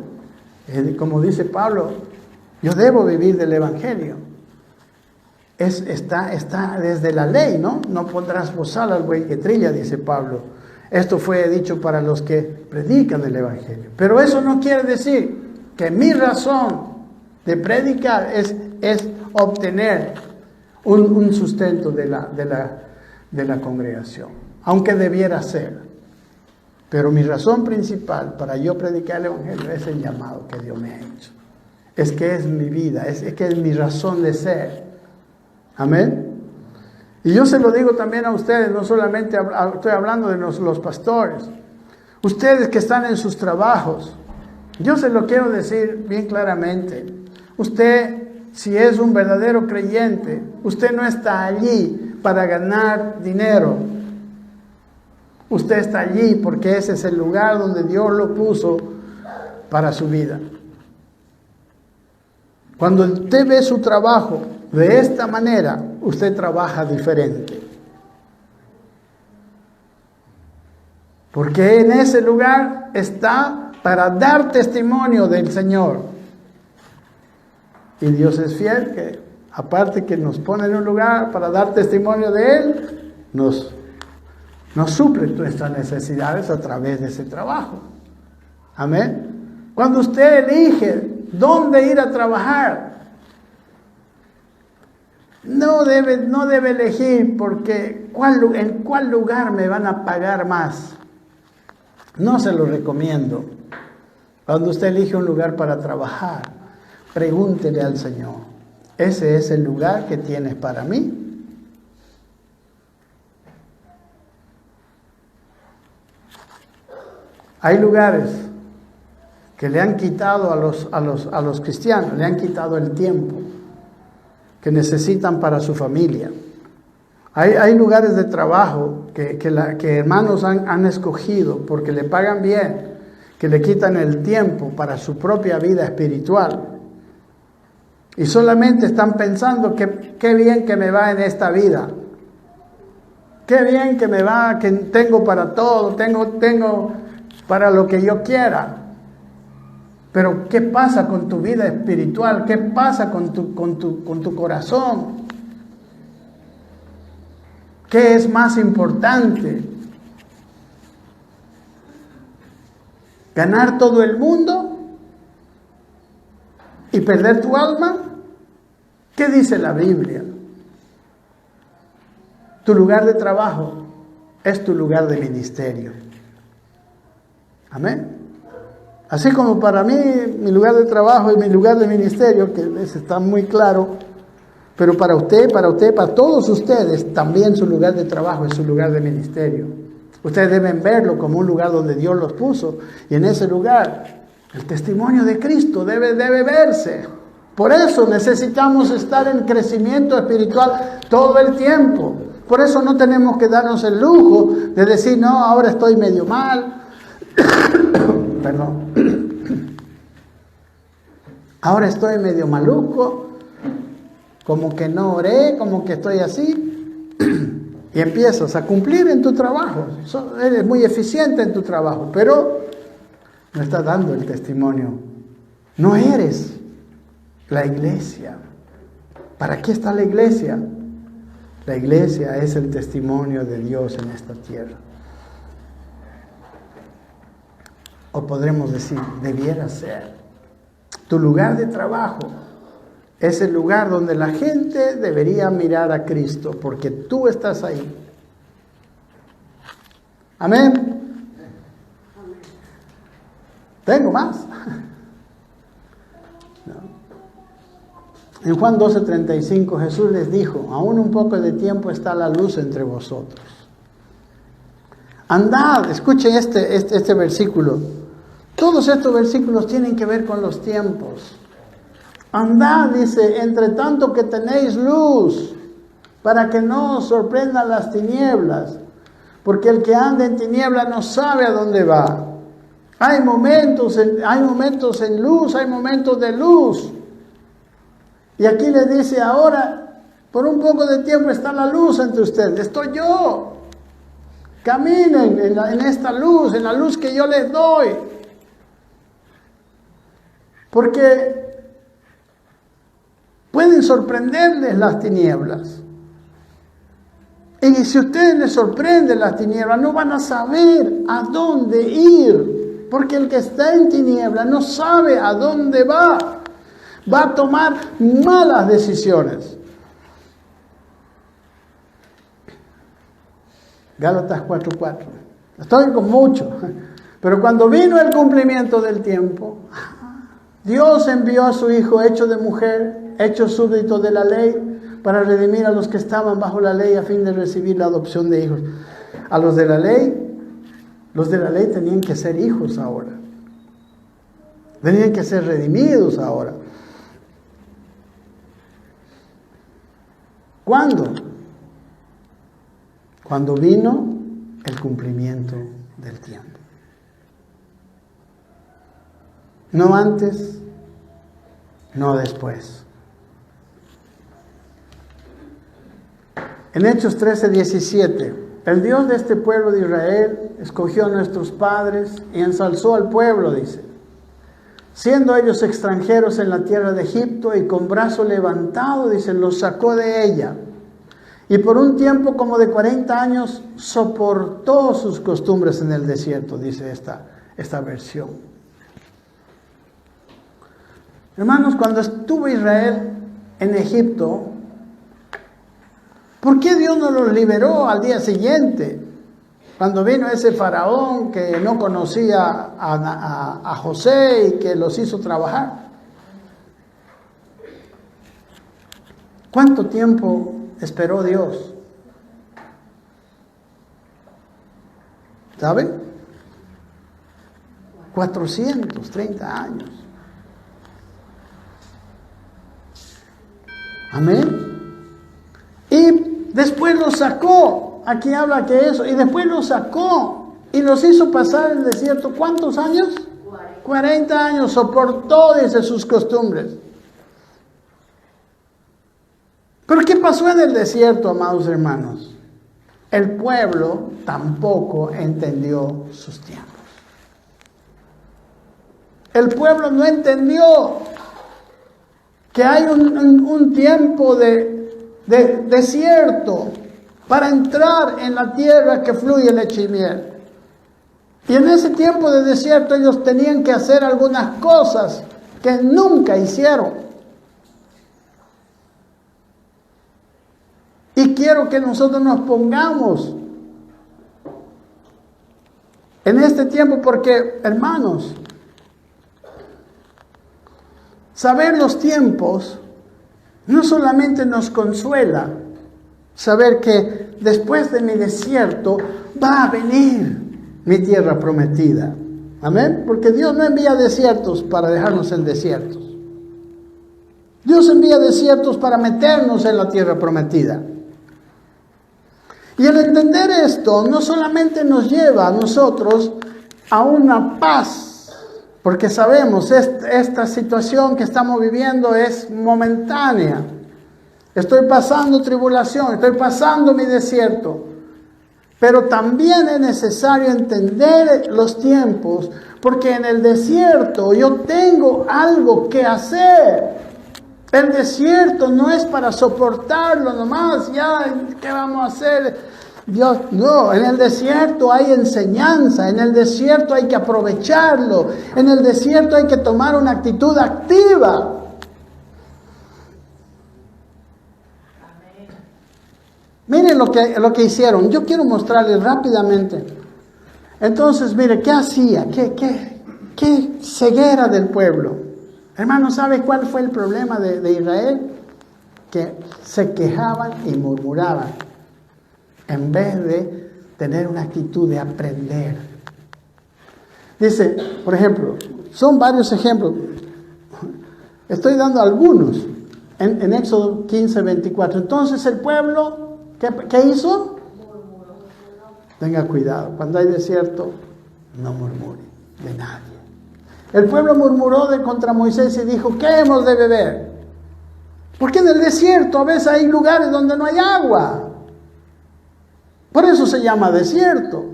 como dice Pablo, yo debo vivir del Evangelio. Está desde la ley, ¿no? No pondrás bozal al buey que trilla, dice Pablo. Esto fue dicho para los que predican el Evangelio. Pero eso no quiere decir que mi razón de predicar es obtener un sustento de la congregación, aunque debiera ser. Pero mi razón principal para yo predicar el Evangelio es el llamado que Dios me ha hecho. Es que es mi vida, es que es mi razón de ser. Amén. Y yo se lo digo también a ustedes, no solamente estoy hablando de los pastores. Ustedes que están en sus trabajos, yo se lo quiero decir bien claramente. Usted, si es un verdadero creyente, usted no está allí para ganar dinero. Usted está allí porque ese es el lugar donde Dios lo puso para su vida. Cuando usted ve su trabajo de esta manera, usted trabaja diferente. Porque en ese lugar está para dar testimonio del Señor. Y Dios es fiel, que aparte que nos pone en un lugar para dar testimonio de Él, nos suple nuestras necesidades a través de ese trabajo. Amén. Cuando usted elige dónde ir a trabajar, no debe elegir porque en cuál lugar me van a pagar más. No se lo recomiendo. Cuando usted elige un lugar para trabajar, pregúntele al Señor, ¿ese es el lugar que tienes para mí? Hay lugares que le han quitado a los cristianos, le han quitado el tiempo que necesitan para su familia. Hay lugares de trabajo que hermanos han escogido porque le pagan bien, que le quitan el tiempo para su propia vida espiritual. Y solamente están pensando que qué bien que me va en esta vida. Qué bien que me va, que tengo para todo, tengo para lo que yo quiera. Pero ¿qué pasa con tu vida espiritual? ¿Qué pasa con tu corazón? ¿Qué es más importante? ¿Ganar todo el mundo y perder tu alma? ¿Qué dice la Biblia? Tu lugar de trabajo es tu lugar de ministerio. Amén. Así como para mí mi lugar de trabajo y mi lugar de ministerio, que está muy claro, pero para usted, para todos ustedes, también su lugar de trabajo es su lugar de ministerio. Ustedes deben verlo como un lugar donde Dios los puso, y en ese lugar el testimonio de Cristo debe verse. Por eso necesitamos estar en crecimiento espiritual todo el tiempo. Por eso no tenemos que darnos el lujo de decir, no, ahora estoy medio mal. Perdón. Ahora estoy medio maluco, como que no oré, como que estoy así. Y empiezas a cumplir en tu trabajo. Eres muy eficiente en tu trabajo, pero no estás dando el testimonio. No eres la iglesia. ¿Para qué está la iglesia? La iglesia es el testimonio de Dios en esta tierra. O podremos decir, debiera ser. Tu lugar de trabajo es el lugar donde la gente debería mirar a Cristo, porque tú estás ahí. Amén. Tengo más. En Juan 12:35 Jesús les dijo, aún un poco de tiempo está la luz entre vosotros. Andad, escuchen este versículo. Todos estos versículos tienen que ver con los tiempos. Andad, dice, entre tanto que tenéis luz, para que no os sorprendan las tinieblas, porque el que anda en tinieblas no sabe a dónde va. Hay momentos en luz, hay momentos de luz. Y aquí les dice, ahora, por un poco de tiempo está la luz entre ustedes. Estoy yo. Caminen en esta luz, en la luz que yo les doy. Porque pueden sorprenderles las tinieblas. Y si a ustedes les sorprenden las tinieblas, no van a saber a dónde ir. Porque el que está en tinieblas no sabe a dónde va. Va a tomar malas decisiones. Gálatas 4:4. Estoy con mucho. Pero cuando vino el cumplimiento del tiempo, Dios envió a su Hijo hecho de mujer, hecho súbdito de la ley, para redimir a los que estaban bajo la ley a fin de recibir la adopción de hijos. A los de la ley tenían que ser hijos ahora. Tenían que ser redimidos ahora. ¿Cuándo? Cuando vino el cumplimiento del tiempo. No antes, no después. En Hechos 13:17, el Dios de este pueblo de Israel escogió a nuestros padres y ensalzó al pueblo, dice, siendo ellos extranjeros en la tierra de Egipto, y con brazo levantado, dice, los sacó de ella. Y por un tiempo como de 40 años soportó sus costumbres en el desierto, dice esta versión. Hermanos, cuando estuvo Israel en Egipto, ¿por qué Dios no los liberó al día siguiente? Cuando vino ese faraón que no conocía a José y que los hizo trabajar. ¿Cuánto tiempo esperó Dios? ¿Sabe? 430 años. Amén. Y después los sacó. Aquí habla que eso. Y después los sacó. Y los hizo pasar el desierto. ¿Cuántos años? 40 años. Soportó, dice, sus costumbres. Pero ¿qué pasó en el desierto, amados hermanos? El pueblo tampoco entendió sus tiempos. El pueblo no entendió que hay un tiempo de desierto, para entrar en la tierra que fluye leche y miel. Y en ese tiempo de desierto ellos tenían que hacer algunas cosas que nunca hicieron. Y quiero que nosotros nos pongamos en este tiempo porque, hermanos, saber los tiempos no solamente nos consuela, saber que después de mi desierto va a venir mi tierra prometida. Amén. Porque Dios no envía desiertos para dejarnos en desiertos. Dios envía desiertos para meternos en la tierra prometida. Y el entender esto no solamente nos lleva a nosotros a una paz, porque sabemos esta situación que estamos viviendo es momentánea. Estoy pasando tribulación, estoy pasando mi desierto. Pero también es necesario entender los tiempos, porque en el desierto yo tengo algo que hacer. El desierto no es para soportarlo nomás, ya, ¿qué vamos a hacer? Dios, no, en el desierto hay enseñanza, en el desierto hay que aprovecharlo, en el desierto hay que tomar una actitud activa. Miren lo que hicieron. Yo quiero mostrarles rápidamente. Entonces, mire, ¿qué hacía? ¿Qué ceguera del pueblo? Hermano, ¿sabe cuál fue el problema de Israel? Que se quejaban y murmuraban, en vez de tener una actitud de aprender. Dice, por ejemplo, son varios ejemplos. Estoy dando algunos. En Éxodo 15, 24. Entonces el pueblo, ¿qué hizo? Tenga cuidado, cuando hay desierto, no murmure de nadie. El pueblo murmuró contra Moisés y dijo, ¿qué hemos de beber? Porque en el desierto a veces hay lugares donde no hay agua. Por eso se llama desierto.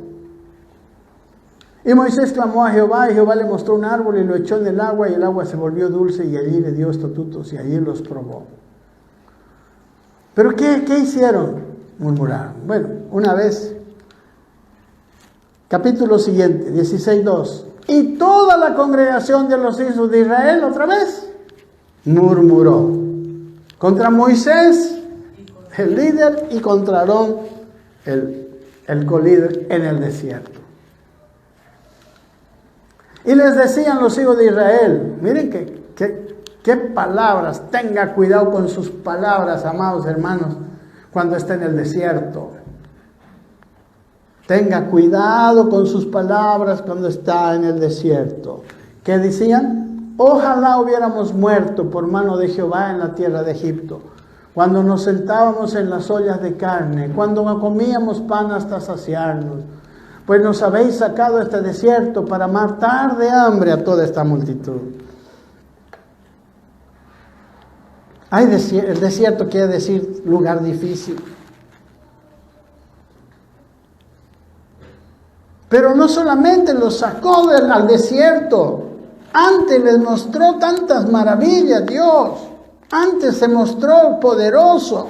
Y Moisés clamó a Jehová, y Jehová le mostró un árbol y lo echó en el agua, y el agua se volvió dulce, y allí le dio estatutos, y allí los probó. ¿Pero qué hicieron? Murmuraron. Bueno, una vez, capítulo siguiente, 16:2. Y toda la congregación de los hijos de Israel, otra vez, murmuró contra Moisés, el líder, y contra Aarón, el colíder, en el desierto. Y les decían los hijos de Israel, miren qué palabras, tenga cuidado con sus palabras, amados hermanos, cuando está en el desierto. Tenga cuidado con sus palabras cuando está en el desierto. ¿Qué decían? Ojalá hubiéramos muerto por mano de Jehová en la tierra de Egipto, cuando nos sentábamos en las ollas de carne, cuando comíamos pan hasta saciarnos. Pues nos habéis sacado este desierto para matar de hambre a toda esta multitud. El desierto quiere decir lugar difícil. Pero no solamente los sacó al desierto, antes les mostró tantas maravillas Dios, antes se mostró poderoso.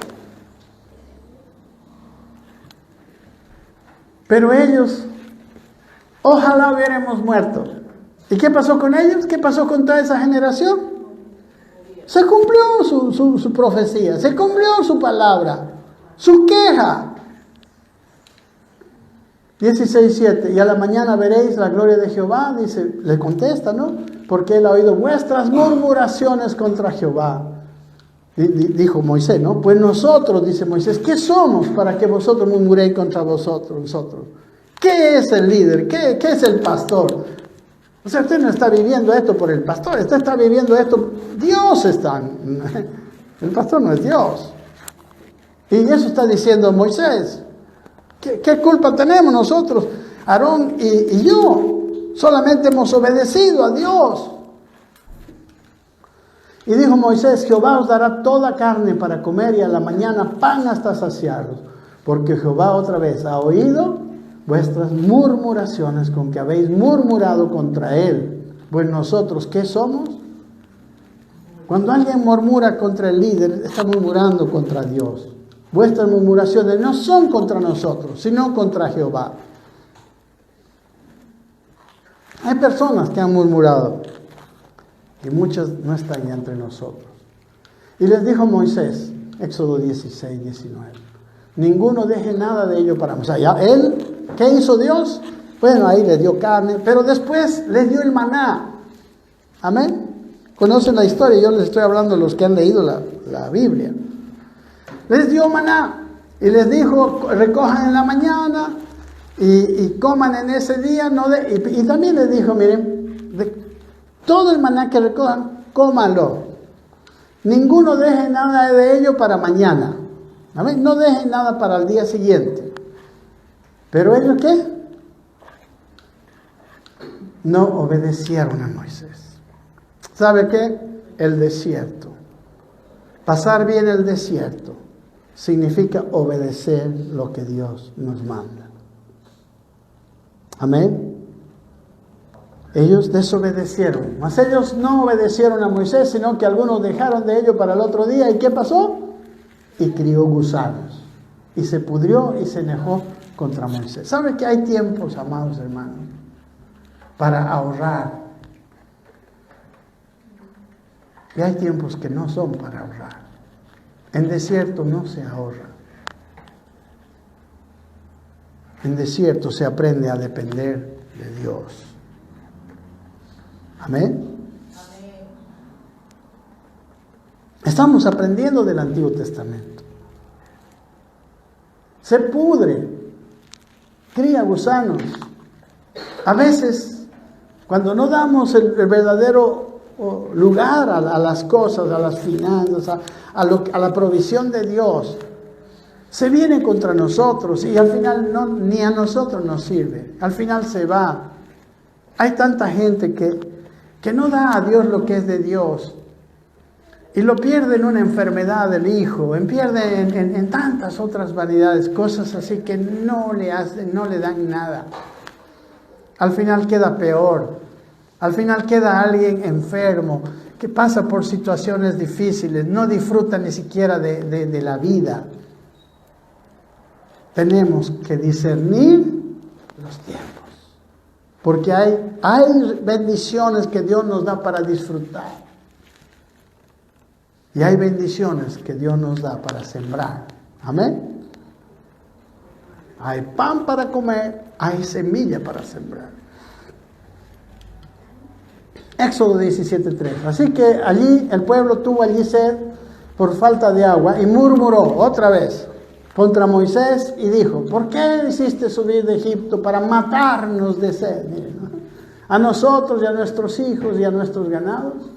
Pero ellos, ojalá hubiéramos muerto. ¿Y qué pasó con ellos? ¿Qué pasó con toda esa generación? Se cumplió su profecía, se cumplió su palabra, su queja. 16:7. Y a la mañana veréis la gloria de Jehová, dice, le contesta, ¿no? Porque él ha oído vuestras murmuraciones contra Jehová. Dijo Moisés, ¿no? Pues nosotros, dice Moisés, ¿qué somos para que vosotros murmuréis contra nosotros? ¿Qué es el líder? ¿Qué es el pastor? O sea, usted no está viviendo esto por el pastor, usted está viviendo esto, Dios está. El pastor no es Dios. Y eso está diciendo Moisés. ¿Qué culpa tenemos nosotros? Aarón y yo solamente hemos obedecido a Dios. Y dijo Moisés, Jehová os dará toda carne para comer y a la mañana pan hasta saciaros, porque Jehová otra vez ha oído vuestras murmuraciones con que habéis murmurado contra él. Pues nosotros, ¿qué somos? Cuando alguien murmura contra el líder, está murmurando contra Dios. Vuestras murmuraciones no son contra nosotros, sino contra Jehová. Hay personas que han murmurado y muchas no están ya entre nosotros. Y les dijo Moisés, Éxodo 16, 19, ninguno deje nada de ello para... O sea, ya él, ¿qué hizo Dios? Bueno, ahí le dio carne, pero después les dio el maná. Amén. Conocen la historia, yo les estoy hablando a los que han leído la Biblia. Les dio maná y les dijo, recojan en la mañana y coman en ese día. Y también les dijo, miren, todo el maná que recojan, cómalo. Ninguno deje nada de ello para mañana. Amén. No dejen nada para el día siguiente. Pero ellos, ¿qué? No obedecieron a Moisés. ¿Sabe qué? El desierto. Pasar bien el desierto significa obedecer lo que Dios nos manda. Amén. Ellos desobedecieron, mas ellos no obedecieron a Moisés, sino que algunos dejaron de ello para el otro día. ¿Y qué pasó? Y crió gusanos. Y se pudrió y se enojó contra Moisés. ¿Sabe que hay tiempos, amados hermanos, para ahorrar? Y hay tiempos que no son para ahorrar. En desierto no se ahorra. En desierto se aprende a depender de Dios. Amén. Estamos aprendiendo del Antiguo Testamento. Se pudre, cría gusanos. A veces, cuando no damos el verdadero lugar a las cosas, a las finanzas, a la provisión de Dios, se viene contra nosotros y al final ni a nosotros nos sirve. Al final se va. Hay tanta gente que no da a Dios lo que es de Dios y lo pierde en una enfermedad del hijo, pierde en tantas otras vanidades, cosas así que no le dan nada. Al final queda peor. Al final queda alguien enfermo, que pasa por situaciones difíciles, no disfruta ni siquiera de la vida. Tenemos que discernir los tiempos, porque hay bendiciones que Dios nos da para disfrutar, y hay bendiciones que Dios nos da para sembrar. Amén. Hay pan para comer, hay semilla para sembrar. Éxodo 17:3. Así que allí el pueblo tuvo allí sed por falta de agua y murmuró otra vez contra Moisés y dijo, ¿por qué hiciste subir de Egipto para matarnos de sed? Miren, ¿no? A nosotros y a nuestros hijos y a nuestros ganados.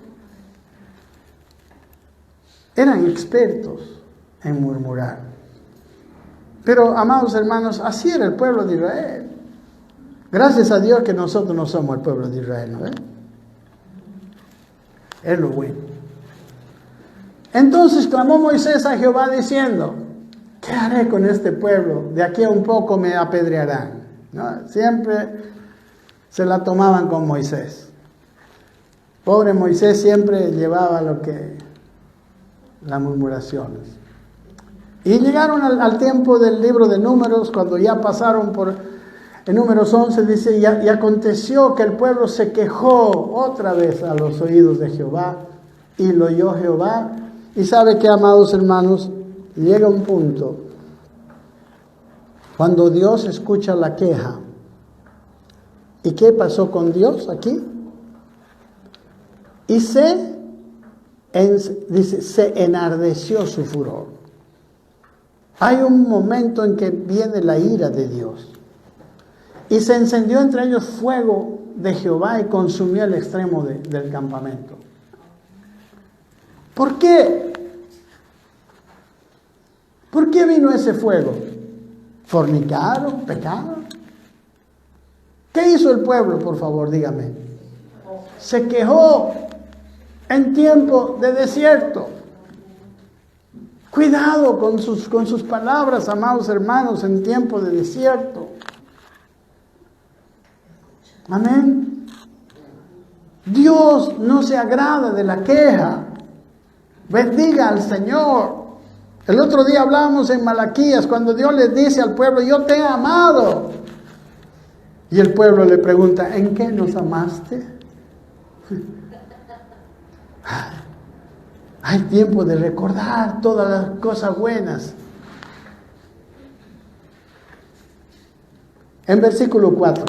Eran expertos en murmurar. Pero, amados hermanos, así era el pueblo de Israel. Gracias a Dios que nosotros no somos el pueblo de Israel, ¿no? Es lo bueno. Entonces clamó Moisés a Jehová diciendo, ¿qué haré con este pueblo? De aquí a un poco me apedrearán. ¿No? Siempre se la tomaban con Moisés. Pobre Moisés siempre llevaba las murmuraciones. Y llegaron al tiempo del libro de Números, cuando ya pasaron en Números 11 dice, y aconteció que el pueblo se quejó otra vez a los oídos de Jehová, y lo oyó Jehová. Y sabe que, amados hermanos, llega un punto cuando Dios escucha la queja. ¿Y qué pasó con Dios aquí? Y se enardeció su furor. Hay un momento en que viene la ira de Dios. Y se encendió entre ellos fuego de Jehová y consumió el extremo del campamento. ¿Por qué? ¿Por qué vino ese fuego? ¿Fornicaron? ¿Pecaron? ¿Qué hizo el pueblo, por favor? Dígame. Se quejó en tiempo de desierto. Cuidado con sus palabras, amados hermanos, en tiempo de desierto. Amén. Dios no se agrada de la queja. Bendiga al Señor. El otro día hablábamos en Malaquías, cuando Dios les dice al pueblo, yo te he amado. Y el pueblo le pregunta, ¿en qué nos amaste? Hay tiempo de recordar todas las cosas buenas. En versículo 4,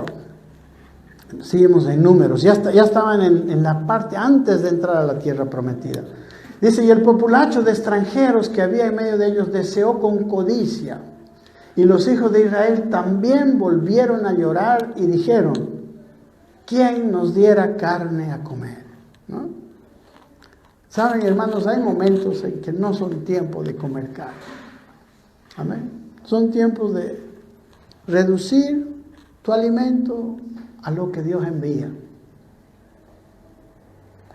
seguimos en Números, ya estaban en la parte antes de entrar a la tierra prometida. Dice, y el populacho de extranjeros que había en medio de ellos deseó con codicia. Y los hijos de Israel también volvieron a llorar y dijeron, ¿quién nos diera carne a comer? ¿No? Saben, hermanos, hay momentos en que no son tiempos de comer carne. Amén. Son tiempos de reducir tu alimento a lo que Dios envía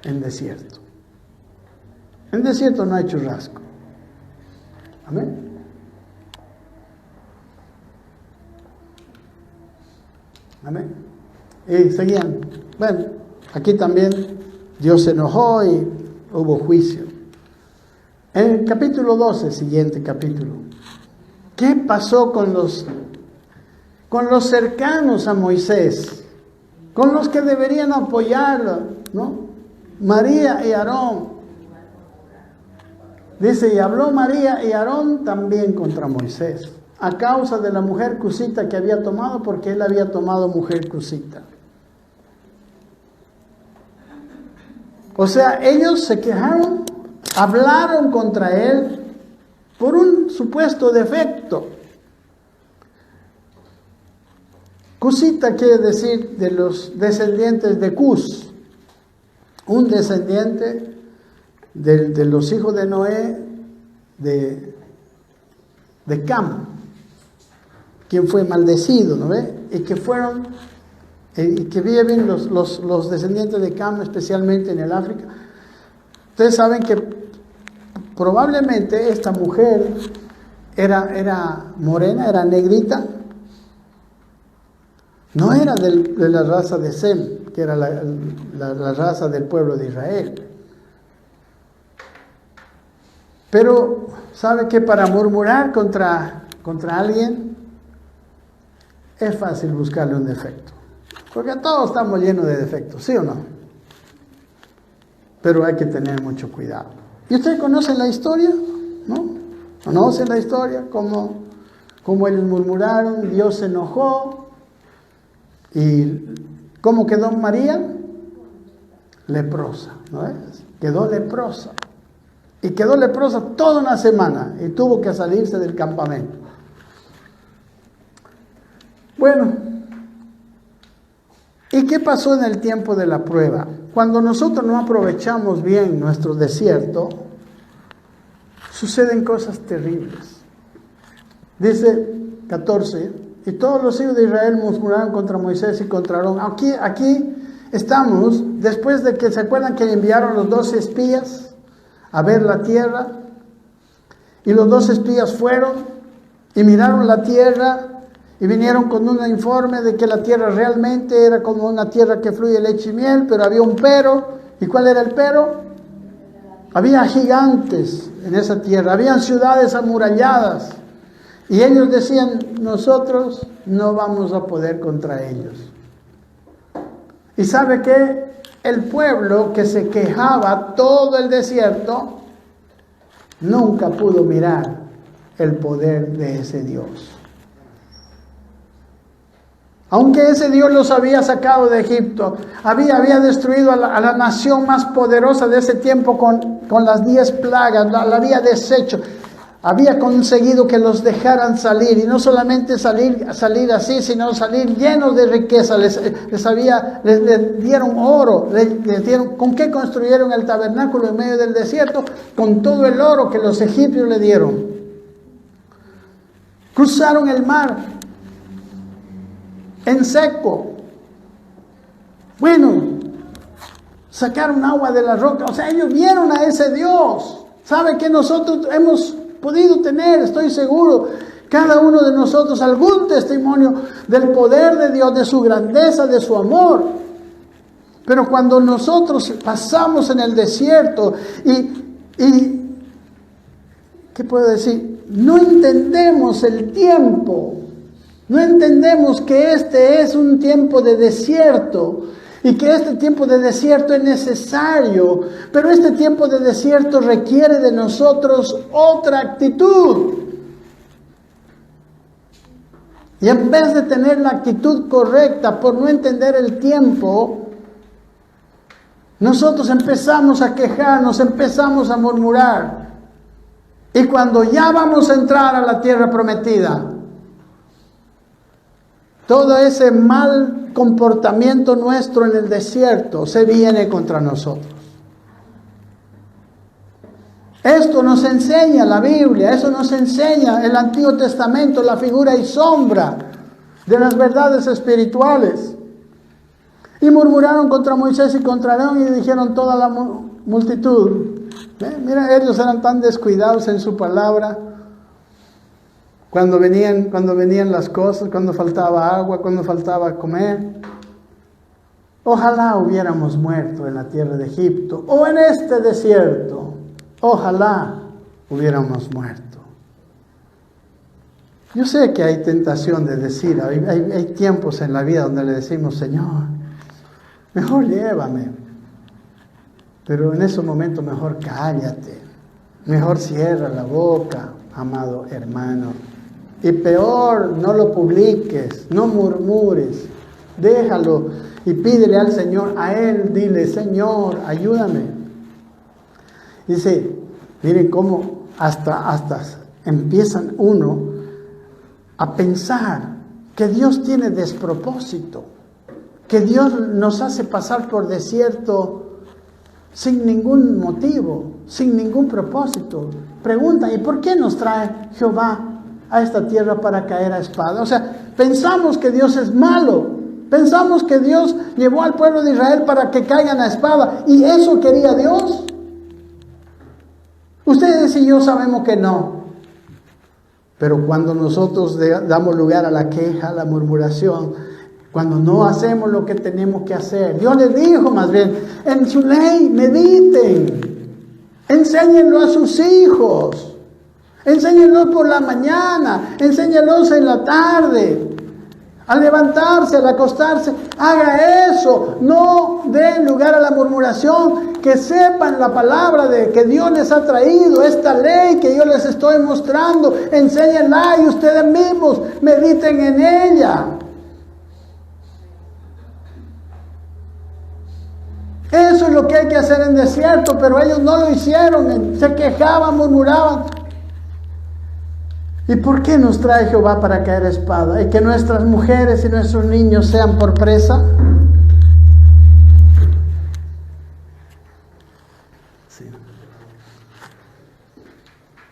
en desierto. En desierto no hay churrasco. Amén. Amén. Y seguían. Bueno, aquí también Dios se enojó y hubo juicio. En el capítulo 12, siguiente capítulo, ¿qué pasó con los cercanos a Moisés? Con los que deberían apoyarlo, ¿no? María y Aarón. Dice, y habló María y Aarón también contra Moisés, a causa de la mujer cusita que había tomado, porque él había tomado mujer cusita. O sea, ellos se quejaron, hablaron contra él por un supuesto defecto. Cusita quiere decir de los descendientes de Cus, un descendiente de los hijos de Noé, de Cam, quien fue maldecido, ¿no ve? Y que fueron, que viven los descendientes de Cam, especialmente en el África. Ustedes saben que probablemente esta mujer era morena, era negrita, no era de la raza de Sem, que era la raza del pueblo de Israel. Pero, ¿sabe que para murmurar contra alguien es fácil buscarle un defecto? Porque todos estamos llenos de defectos, ¿sí o no? Pero hay que tener mucho cuidado. ¿Y ustedes conocen la historia? ¿No? ¿Conocen la historia? Cómo ellos murmuraron, Dios se enojó. ¿Y cómo quedó María? Leprosa, ¿no es? Quedó leprosa. Y quedó leprosa toda una semana y tuvo que salirse del campamento. Bueno, ¿y qué pasó en el tiempo de la prueba? Cuando nosotros no aprovechamos bien nuestro desierto, suceden cosas terribles. Dice 14, y todos los hijos de Israel murmuraron contra Moisés y contra Aarón. Aquí estamos, después de que se acuerdan que enviaron los 12 espías a ver la tierra, y los 2 espías fueron y miraron la tierra y vinieron con un informe de que la tierra realmente era como una tierra que fluye leche y miel, pero había un pero. ¿Y cuál era el pero? Había gigantes en esa tierra, habían ciudades amuralladas, y ellos decían, nosotros no vamos a poder contra ellos. ¿Y sabe qué? El pueblo que se quejaba todo el desierto nunca pudo mirar el poder de ese Dios. Aunque ese Dios los había sacado de Egipto, había destruido a la nación más poderosa de ese tiempo con las 10 plagas, la había deshecho. Había conseguido que los dejaran salir, y no solamente salir así, sino salir llenos de riqueza. Les dieron oro, les dieron. ¿Con qué construyeron el tabernáculo en medio del desierto? Con todo el oro que los egipcios le dieron. Cruzaron el mar en seco. Bueno, sacaron agua de la roca. O sea, ellos vieron a ese Dios. ¿Sabe que nosotros hemos podido tener, estoy seguro, cada uno de nosotros algún testimonio del poder de Dios, de su grandeza, de su amor? Pero cuando nosotros pasamos en el desierto y ¿qué puedo decir? No entendemos el tiempo. No entendemos que este es un tiempo de desierto y que este tiempo de desierto es necesario, pero este tiempo de desierto requiere de nosotros otra actitud. Y en vez de tener la actitud correcta por no entender el tiempo, nosotros empezamos a quejarnos, empezamos a murmurar. Y cuando ya vamos a entrar a la tierra prometida, todo ese mal comportamiento nuestro en el desierto se viene contra nosotros. Esto nos enseña la Biblia, eso nos enseña el Antiguo Testamento, la figura y sombra de las verdades espirituales. Y murmuraron contra Moisés y contra Aarón y dijeron toda la multitud. Mira, ellos eran tan descuidados en su palabra. Cuando venían las cosas, cuando faltaba agua, cuando faltaba comer. Ojalá hubiéramos muerto en la tierra de Egipto o en este desierto. Ojalá hubiéramos muerto. Yo sé que hay tentación de decir, hay tiempos en la vida donde le decimos, Señor, mejor llévame. Pero en ese momento mejor cállate, mejor cierra la boca, amado hermano. Y peor, no lo publiques, no murmures, déjalo y pídele al Señor, a Él dile, Señor, ayúdame. Dice, miren cómo hasta empiezan uno a pensar que Dios tiene despropósito, que Dios nos hace pasar por desierto sin ningún motivo, sin ningún propósito. Preguntan, ¿y por qué nos trae Jehová a esta tierra para caer a espada? O sea, pensamos que Dios es malo, pensamos que Dios llevó al pueblo de Israel para que caigan a espada, ¿y eso quería Dios? Ustedes y yo sabemos que no. Pero cuando nosotros damos lugar a la queja, a la murmuración, cuando no hacemos lo que tenemos que hacer, Dios les dijo más bien, en su ley mediten, enséñenlo a sus hijos, enséñenlos por la mañana, enséñenlos en la tarde, al levantarse, al acostarse, haga eso, no den lugar a la murmuración, que sepan la palabra de que Dios les ha traído, esta ley que yo les estoy mostrando, enséñenla y ustedes mismos mediten en ella. Eso es lo que hay que hacer en desierto, pero ellos no lo hicieron, se quejaban, murmuraban. ¿Y por qué nos trae Jehová para caer a espada? ¿Y que nuestras mujeres y nuestros niños sean por presa? Sí.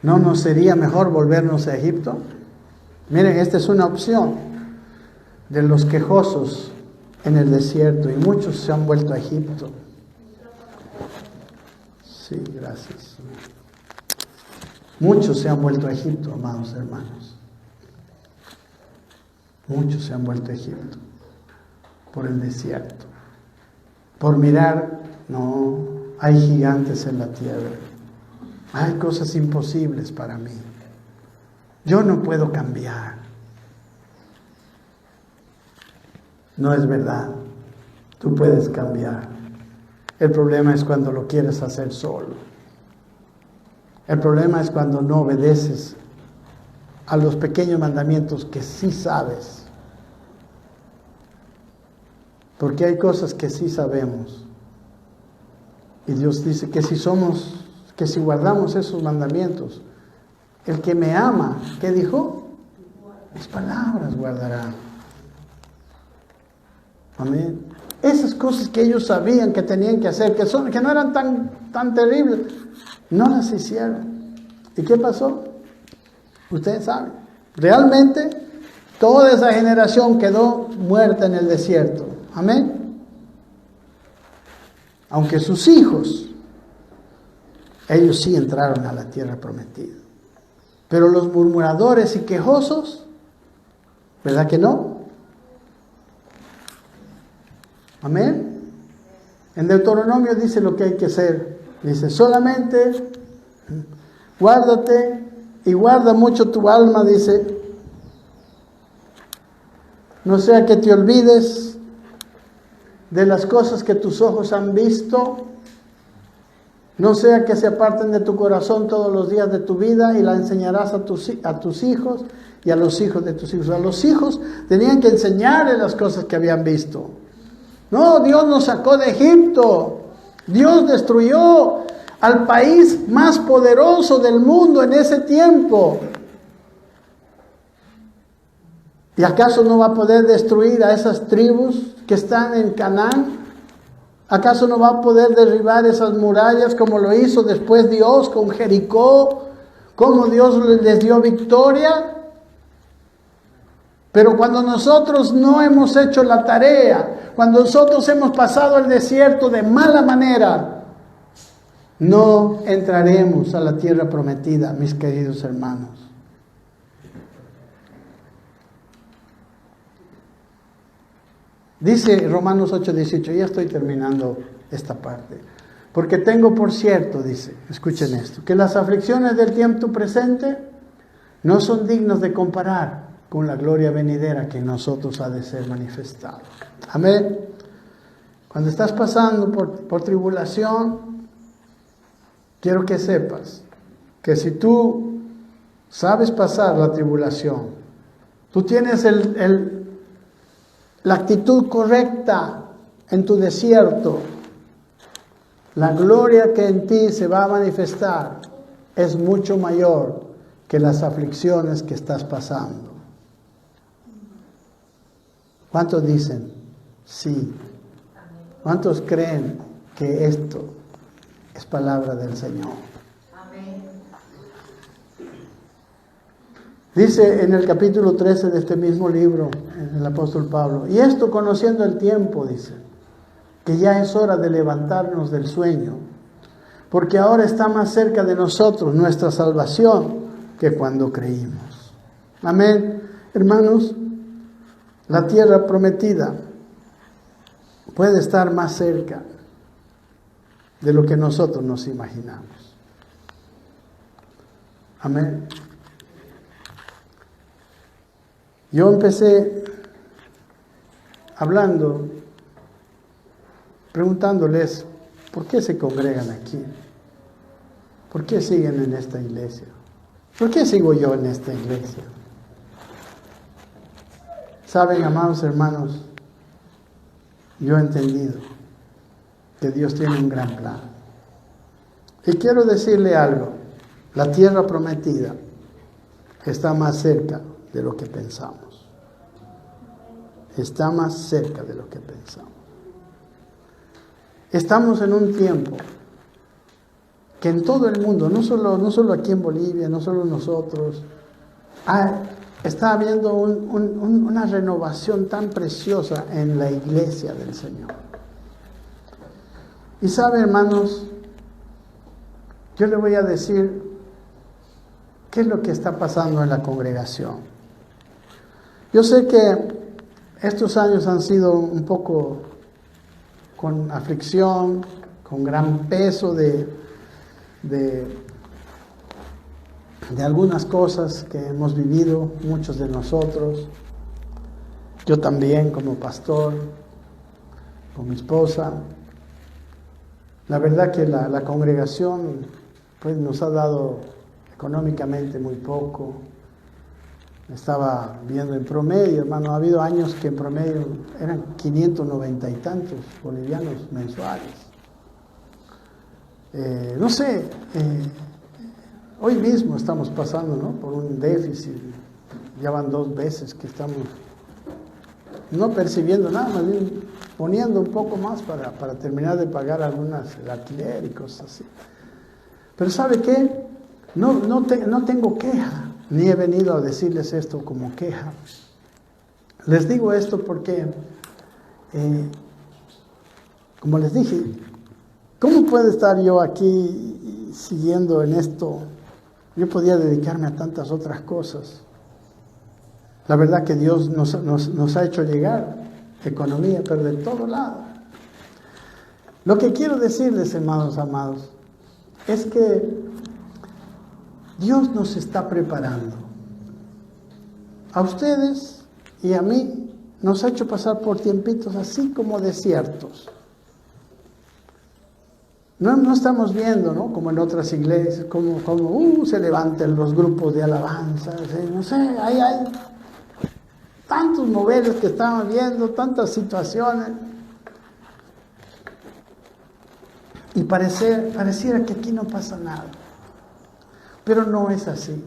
¿No nos sería mejor volvernos a Egipto? Miren, esta es una opción de los quejosos en el desierto y muchos se han vuelto a Egipto. Sí, gracias. Muchos se han vuelto a Egipto, amados hermanos. Muchos se han vuelto a Egipto por el desierto. Por mirar, no, hay gigantes en la tierra. Hay cosas imposibles para mí. Yo no puedo cambiar. No es verdad. Tú puedes cambiar. El problema es cuando lo quieres hacer solo. El problema es cuando no obedeces a los pequeños mandamientos que sí sabes. Porque hay cosas que sí sabemos. Y Dios dice que si guardamos esos mandamientos, el que me ama, ¿qué dijo? Mis palabras guardará. Amén. Esas cosas que ellos sabían que tenían que hacer, que no eran tan terribles, no las hicieron. ¿Y qué pasó? Ustedes saben. Realmente, toda esa generación quedó muerta en el desierto. Amén. Aunque sus hijos, ellos sí entraron a la tierra prometida. Pero los murmuradores y quejosos, ¿verdad que no? Amén. En Deuteronomio dice lo que hay que hacer. Dice, solamente guárdate y guarda mucho tu alma, dice, no sea que te olvides de las cosas que tus ojos han visto, no sea que se aparten de tu corazón todos los días de tu vida, y la enseñarás a tus hijos y a los hijos de tus hijos. A los hijos tenían que enseñarles las cosas que habían visto. No, Dios nos sacó de Egipto. Dios destruyó al país más poderoso del mundo en ese tiempo. ¿Y acaso no va a poder destruir a esas tribus que están en Canaán? ¿Acaso no va a poder derribar esas murallas como lo hizo después Dios con Jericó? ¿Cómo Dios les dio victoria? Pero cuando nosotros no hemos hecho la tarea, cuando nosotros hemos pasado el desierto de mala manera, no entraremos a la tierra prometida, mis queridos hermanos. Dice Romanos 8:18, ya estoy terminando esta parte. Porque tengo por cierto, dice, escuchen esto, que las aflicciones del tiempo presente no son dignas de comparar con la gloria venidera que en nosotros ha de ser manifestada. Amén. Cuando estás pasando por tribulación, quiero que sepas que si tú sabes pasar la tribulación, tú tienes la actitud correcta en tu desierto, la gloria que en ti se va a manifestar es mucho mayor que las aflicciones que estás pasando. ¿Cuántos dicen sí? ¿Cuántos creen que esto es palabra del Señor? Amén. Dice en el capítulo 13 de este mismo libro, el apóstol Pablo, y esto conociendo el tiempo, dice, que ya es hora de levantarnos del sueño, porque ahora está más cerca de nosotros nuestra salvación que cuando creímos. Amén. Hermanos, la tierra prometida puede estar más cerca de lo que nosotros nos imaginamos. Amén. Yo empecé hablando, preguntándoles, ¿por qué se congregan aquí? ¿Por qué siguen en esta iglesia? ¿Por qué sigo yo en esta iglesia? Saben, amados hermanos, yo he entendido que Dios tiene un gran plan. Y quiero decirle algo, la tierra prometida está más cerca de lo que pensamos. Está más cerca de lo que pensamos. Estamos en un tiempo que en todo el mundo, no solo aquí en Bolivia, no solo nosotros, está habiendo una renovación tan preciosa en la iglesia del Señor. Y sabe, hermanos, yo le voy a decir qué es lo que está pasando en la congregación. Yo sé que estos años han sido un poco con aflicción, con gran peso de algunas cosas que hemos vivido, muchos de nosotros. Yo también como pastor, con mi esposa. La verdad que la congregación pues, nos ha dado económicamente muy poco. Estaba viendo en promedio, hermano, ha habido años que en promedio eran 590 y tantos bolivianos mensuales. No sé, hoy mismo estamos pasando, ¿no?, por un déficit. Ya van 2 veces que estamos no percibiendo nada, más bien poniendo un poco más para terminar de pagar el alquiler y cosas así. Pero ¿sabe qué? No tengo queja, ni he venido a decirles esto como queja. Les digo esto porque, como les dije, ¿cómo puedo estar yo aquí siguiendo en esto? Yo podía dedicarme a tantas otras cosas. La verdad que Dios nos ha hecho llegar economía, pero de todo lado. Lo que quiero decirles, hermanos amados, es que Dios nos está preparando. A ustedes y a mí nos ha hecho pasar por tiempitos así como desiertos. No estamos viendo, ¿no? Como en otras iglesias, como se levantan los grupos de alabanza, no sé, hay tantos moveres que estamos viendo, tantas situaciones. Y pareciera que aquí no pasa nada. Pero no es así.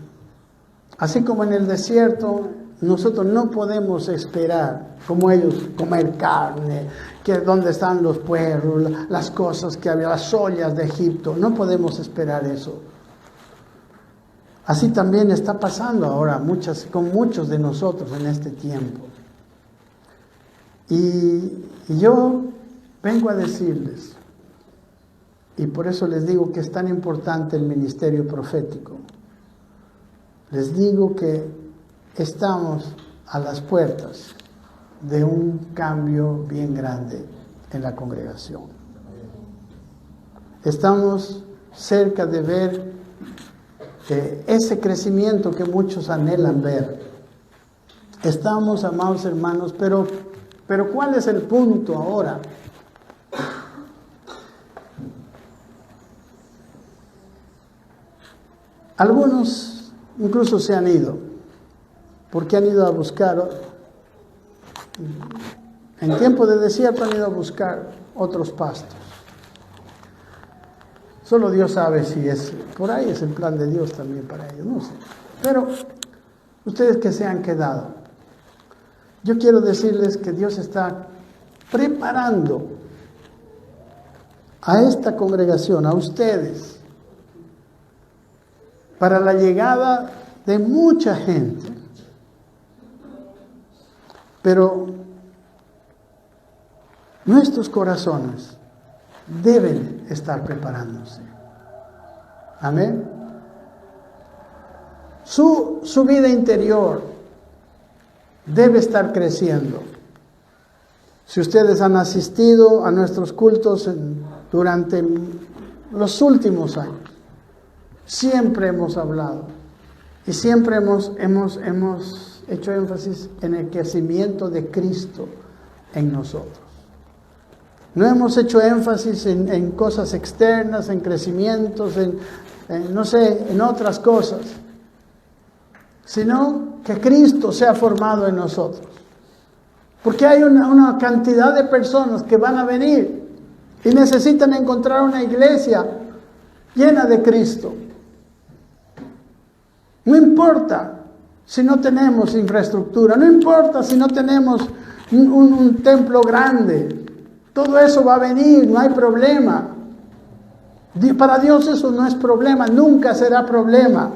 Así como en el desierto, nosotros no podemos esperar, como ellos, comer carne, que donde están los puerros, las cosas que había, las ollas de Egipto. No podemos esperar eso. Así también está pasando ahora con muchos de nosotros en este tiempo. Y yo vengo a decirles, y por eso les digo que es tan importante el ministerio profético. Les digo que estamos a las puertas de un cambio bien grande en la congregación. Estamos cerca de ver ese crecimiento que muchos anhelan ver. Estamos, amados hermanos, pero ¿cuál es el punto ahora? Algunos incluso se han ido, porque han ido a buscar, en tiempo de desierto han ido a buscar otros pastos. Solo Dios sabe si es, por ahí es el plan de Dios también para ellos, no sé. Pero ustedes que se han quedado, yo quiero decirles que Dios está preparando a esta congregación, a ustedes, para la llegada de mucha gente. Pero nuestros corazones deben estar preparándose. Amén. Su vida interior debe estar creciendo. Si ustedes han asistido a nuestros cultos durante los últimos años, siempre hemos hablado y siempre hemos hecho énfasis en el crecimiento de Cristo en nosotros. No hemos hecho énfasis en cosas externas, en crecimientos, en otras cosas, sino que Cristo sea formado en nosotros. Porque hay una cantidad de personas que van a venir y necesitan encontrar una iglesia llena de Cristo. No importa si no tenemos infraestructura, no importa si no tenemos un templo grande, todo eso va a venir, no hay problema. Para Dios eso no es problema, nunca será problema.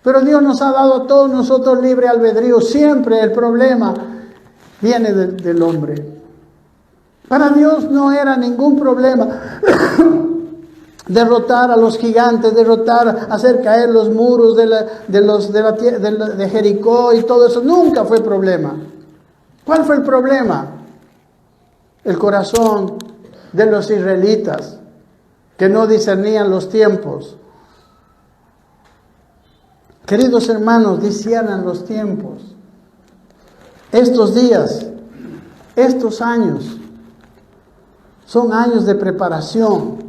Pero Dios nos ha dado a todos nosotros libre albedrío, siempre el problema viene del hombre. Para Dios no era ningún problema derrotar a los gigantes, hacer caer los muros de Jericó y todo eso. Nunca fue problema. ¿Cuál fue el problema? El corazón de los israelitas, que no discernían los tiempos. Queridos hermanos, disciernan los tiempos. Estos días, estos años, son años de preparación.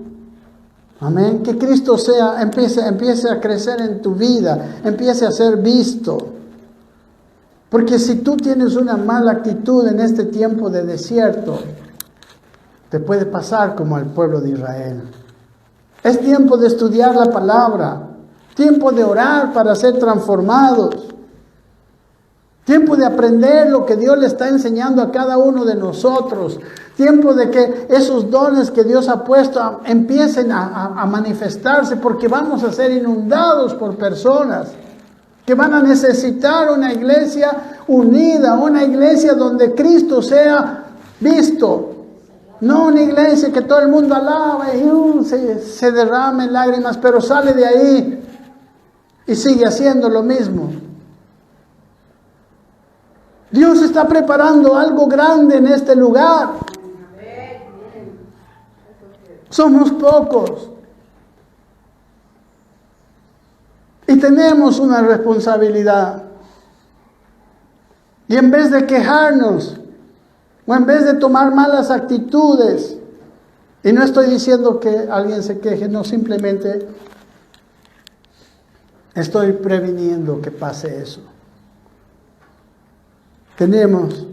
Amén. Que Cristo empiece a crecer en tu vida, empiece a ser visto. Porque si tú tienes una mala actitud en este tiempo de desierto, te puede pasar como al pueblo de Israel. Es tiempo de estudiar la palabra, tiempo de orar para ser transformados, tiempo de aprender lo que Dios le está enseñando a cada uno de nosotros, tiempo de que esos dones que Dios ha puesto empiecen a manifestarse, porque vamos a ser inundados por personas que van a necesitar una iglesia unida, una iglesia donde Cristo sea visto. No una iglesia que todo el mundo alaba y se derrame en lágrimas, pero sale de ahí y sigue haciendo lo mismo. Dios está preparando algo grande en este lugar. Somos pocos. Y tenemos una responsabilidad. Y en vez de quejarnos, o en vez de tomar malas actitudes, y no estoy diciendo que alguien se queje, no, simplemente estoy previniendo que pase eso. Tenemos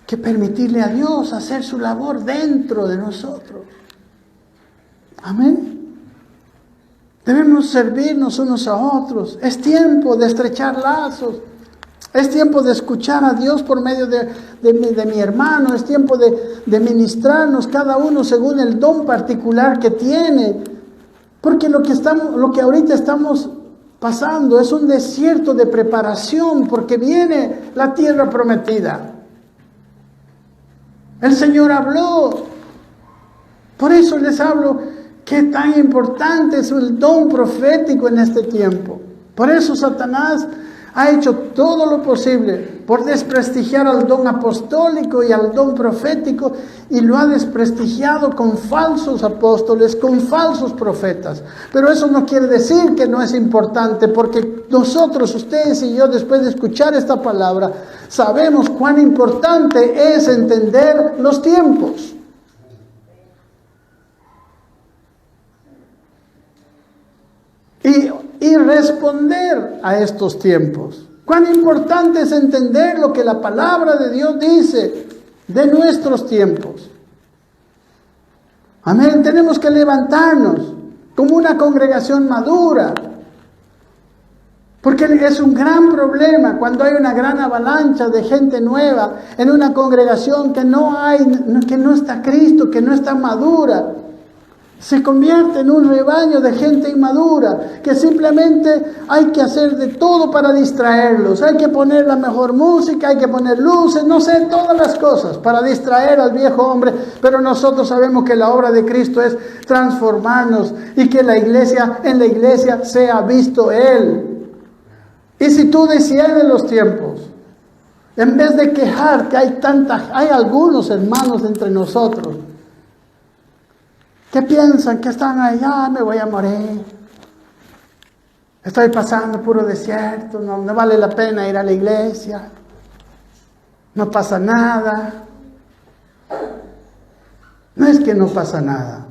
que permitirle a Dios hacer su labor dentro de nosotros. Amén. Debemos servirnos unos a otros. Es tiempo de estrechar lazos. Es tiempo de escuchar a Dios por medio de mi hermano. Es tiempo de ministrarnos cada uno según el don particular que tiene. Porque lo que ahorita estamos pasando es un desierto de preparación, porque viene la tierra prometida. El Señor habló. Por eso les hablo. Qué tan importante es el don profético en este tiempo. Por eso Satanás ha hecho todo lo posible por desprestigiar al don apostólico y al don profético, y lo ha desprestigiado con falsos apóstoles, con falsos profetas. Pero eso no quiere decir que no es importante, porque nosotros, ustedes y yo, después de escuchar esta palabra, sabemos cuán importante es entender los tiempos. Y responder a estos tiempos. Cuán importante es entender lo que la palabra de Dios dice de nuestros tiempos. Amén. Tenemos que levantarnos como una congregación madura. Porque es un gran problema cuando hay una gran avalancha de gente nueva en una congregación que no está Cristo, que no está madura. Se convierte en un rebaño de gente inmadura, que simplemente hay que hacer de todo para distraerlos. Hay que poner la mejor música, hay que poner luces, no sé, todas las cosas para distraer al viejo hombre. Pero nosotros sabemos que la obra de Cristo es transformarnos y que en la iglesia sea visto Él. Y si tú desciendes los tiempos, en vez de quejar que hay algunos hermanos entre nosotros que piensan que están allá, me voy a morir. Estoy pasando puro desierto, no vale la pena ir a la iglesia. No pasa nada. No es que no pasa nada.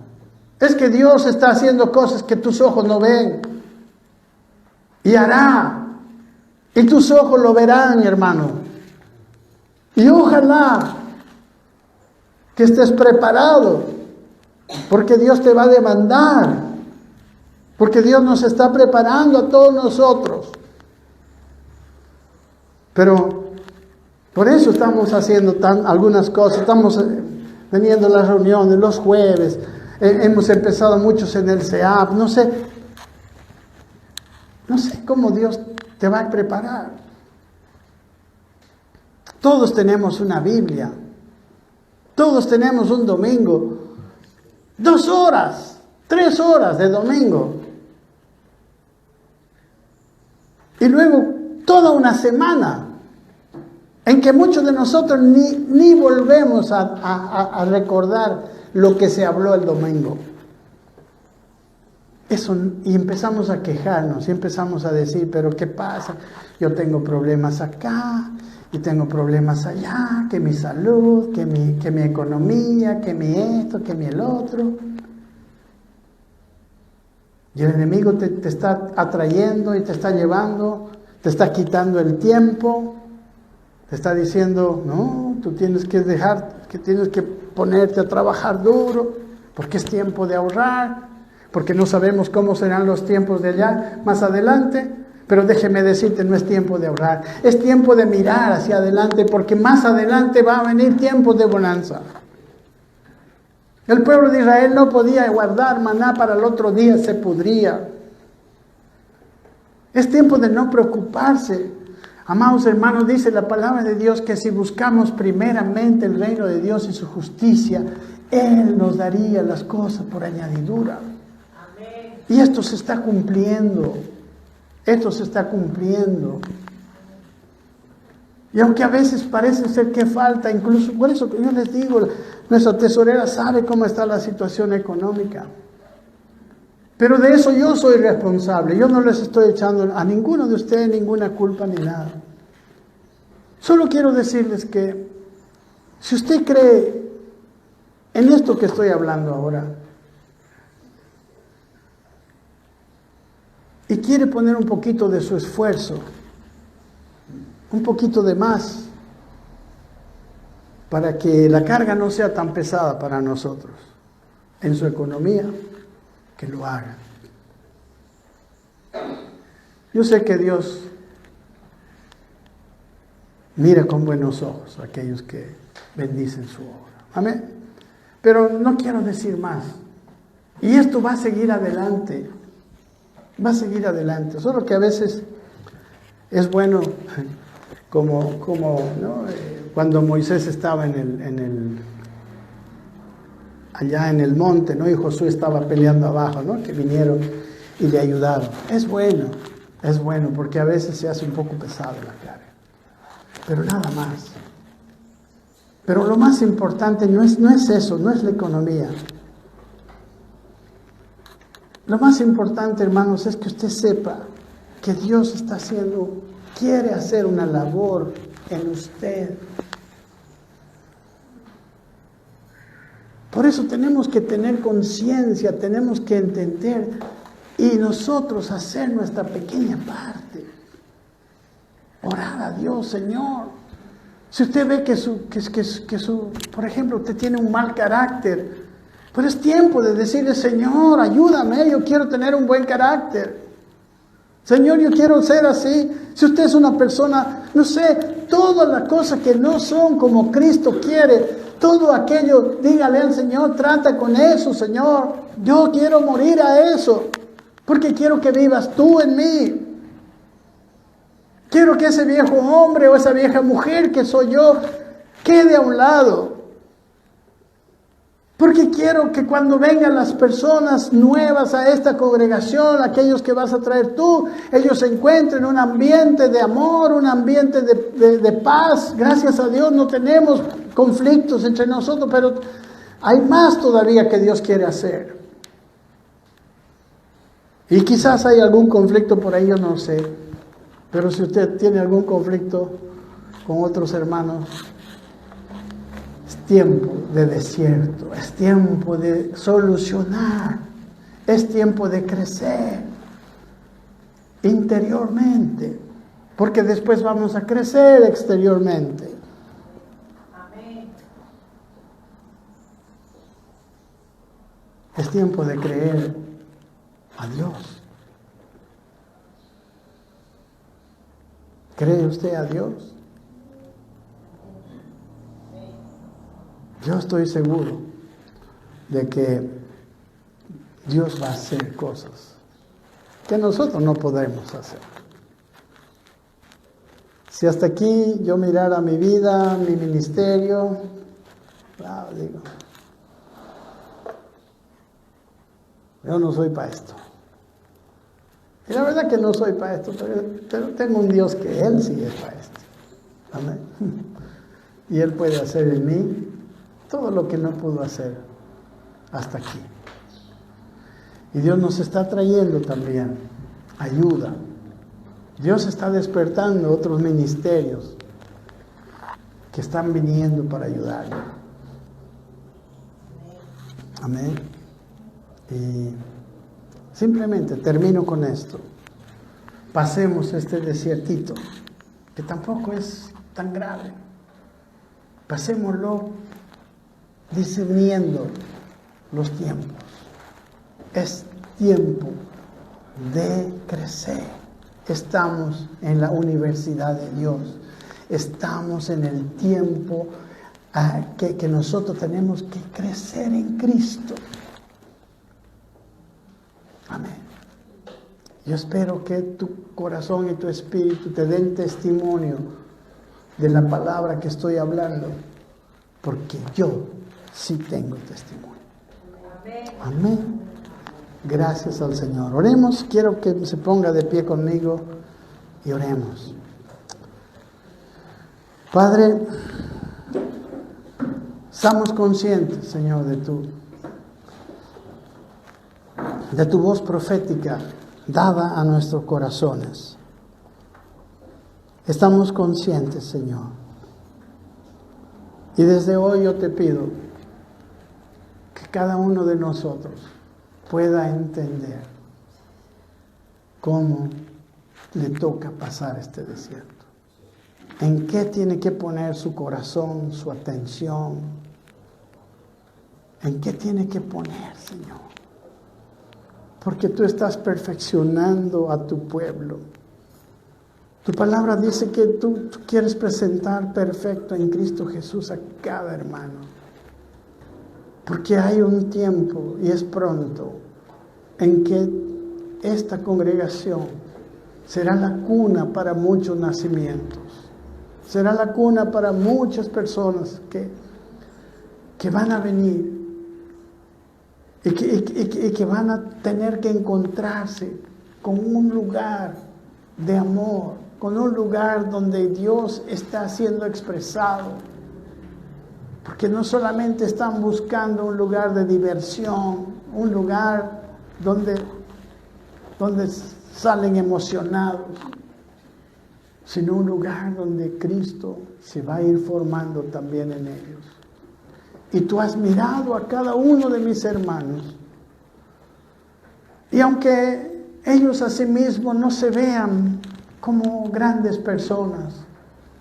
Es que Dios está haciendo cosas que tus ojos no ven. Y hará. Y tus ojos lo verán, hermano. Y ojalá que estés preparado. Porque Dios te va a demandar. Porque Dios nos está preparando a todos nosotros. Pero por eso estamos haciendo algunas cosas. Estamos teniendo las reuniones los jueves. Hemos empezado muchos en el CEAP. No sé cómo Dios te va a preparar. Todos tenemos una Biblia. Todos tenemos un domingo. 2 horas, 3 horas de domingo. Y luego toda una semana en que muchos de nosotros ni volvemos a recordar lo que se habló el domingo. Eso, y empezamos a quejarnos y empezamos a decir, pero ¿qué pasa? Yo tengo problemas acá y tengo problemas allá, que mi salud, que mi economía, que mi esto, que mi el otro. Y el enemigo te está atrayendo y te está llevando, te está quitando el tiempo, te está diciendo, no, tú tienes que tienes que ponerte a trabajar duro, porque es tiempo de ahorrar, porque no sabemos cómo serán los tiempos de allá más adelante. Pero déjeme decirte, no es tiempo de ahorrar, es tiempo de mirar hacia adelante, porque más adelante va a venir tiempos de bonanza. El pueblo de Israel no podía guardar maná para el otro día, se pudría. Es tiempo de no preocuparse. Amados hermanos, dice la palabra de Dios que si buscamos primeramente el reino de Dios y su justicia, Él nos daría las cosas por añadidura. Amén. Y esto se está cumpliendo. Esto se está cumpliendo. Y aunque a veces parece ser que falta, incluso, por eso yo les digo, nuestra tesorera sabe cómo está la situación económica. Pero de eso yo soy responsable. Yo no les estoy echando a ninguno de ustedes ninguna culpa ni nada. Solo quiero decirles que si usted cree en esto que estoy hablando ahora y quiere poner un poquito de su esfuerzo, un poquito de más, para que la carga no sea tan pesada para nosotros en su economía, que lo haga. Yo sé que Dios mira con buenos ojos a aquellos que bendicen su obra. Amén. Pero no quiero decir más. Y esto va a seguir adelante. Va a seguir adelante. Solo que a veces es bueno, como ¿no? Cuando Moisés estaba allá en el monte, ¿no? Y Josué estaba peleando abajo, ¿no? Que vinieron y le ayudaron. Es bueno, porque a veces se hace un poco pesado la carga. Pero nada más. Pero lo más importante no es eso, no es la economía. Lo más importante, hermanos, es que usted sepa que Dios quiere hacer una labor en usted. Por eso tenemos que tener conciencia, tenemos que entender y nosotros hacer nuestra pequeña parte. Orar a Dios, Señor. Si usted ve que por ejemplo, usted tiene un mal carácter, pero es tiempo de decirle, Señor, ayúdame, yo quiero tener un buen carácter. Señor, yo quiero ser así. Si usted es una persona, no sé, todas las cosas que no son como Cristo quiere, todo aquello, dígale al Señor, trata con eso, Señor. Yo quiero morir a eso, porque quiero que vivas tú en mí. Quiero que ese viejo hombre o esa vieja mujer que soy yo quede a un lado. Porque quiero que cuando vengan las personas nuevas a esta congregación, aquellos que vas a traer tú, ellos se encuentren un ambiente de amor, un ambiente de paz. Gracias a Dios no tenemos conflictos entre nosotros, pero hay más todavía que Dios quiere hacer. Y quizás hay algún conflicto por ahí, yo no sé. Pero si usted tiene algún conflicto con otros hermanos, es tiempo de desierto, es tiempo de solucionar, es tiempo de crecer interiormente, porque después vamos a crecer exteriormente. Amén. Es tiempo de creer a Dios. ¿Cree usted a Dios? Yo estoy seguro de que Dios va a hacer cosas que nosotros no podremos hacer. Si hasta aquí yo mirara mi vida, mi ministerio, claro, digo, yo no soy para esto. Y la verdad que no soy para esto, pero tengo un Dios que Él sí es para esto. Amén. Y Él puede hacer en mí todo lo que no pudo hacer hasta aquí. Y Dios nos está trayendo también ayuda. Dios está despertando otros ministerios que están viniendo para ayudarle. Amén. Y simplemente termino con esto. Pasemos este desiertito, que tampoco es tan grave. Pasémoslo discerniendo los tiempos. Es tiempo de crecer. Estamos en la universidad de Dios. Estamos en el tiempo que nosotros tenemos que crecer en Cristo. Amén. Yo espero que tu corazón y tu espíritu te den testimonio de la palabra que estoy hablando, porque yo sí tengo testimonio. Amén. Gracias al Señor. Oremos. Quiero que se ponga de pie conmigo y oremos. Padre, estamos conscientes, Señor, de tu de tu voz profética dada a nuestros corazones. Estamos conscientes, Señor. Y desde hoy yo te pido que cada uno de nosotros pueda entender cómo le toca pasar este desierto. En qué tiene que poner su corazón, su atención. En qué tiene que poner, Señor. Porque tú estás perfeccionando a tu pueblo. Tu palabra dice que tú quieres presentar perfecto en Cristo Jesús a cada hermano. Porque hay un tiempo, y es pronto, en que esta congregación será la cuna para muchos nacimientos. Será la cuna para muchas personas que van a venir y que van a tener que encontrarse con un lugar de amor, con un lugar donde Dios está siendo expresado. Porque no solamente están buscando un lugar de diversión, un lugar donde salen emocionados, sino un lugar donde Cristo se va a ir formando también en ellos. Y tú has mirado a cada uno de mis hermanos. Y aunque ellos a sí mismos no se vean como grandes personas,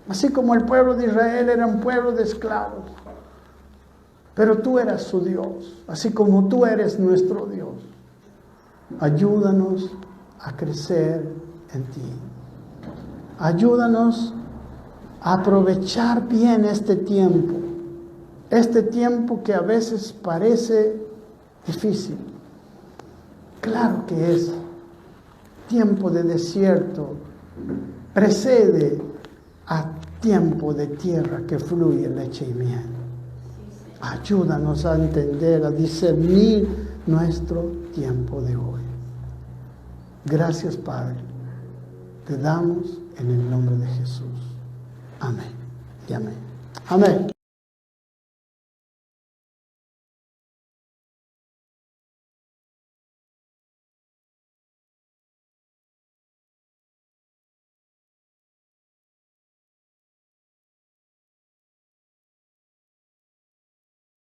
así como el pueblo de Israel era un pueblo de esclavos, pero tú eras su Dios, así como tú eres nuestro Dios. Ayúdanos a crecer en ti. Ayúdanos a aprovechar bien este tiempo que a veces parece difícil. Claro que es tiempo de desierto, precede a tiempo de tierra que fluye leche y miel. Ayúdanos a entender, a discernir nuestro tiempo de hoy. Gracias, Padre. Te damos en el nombre de Jesús. Amén y amén. Amén.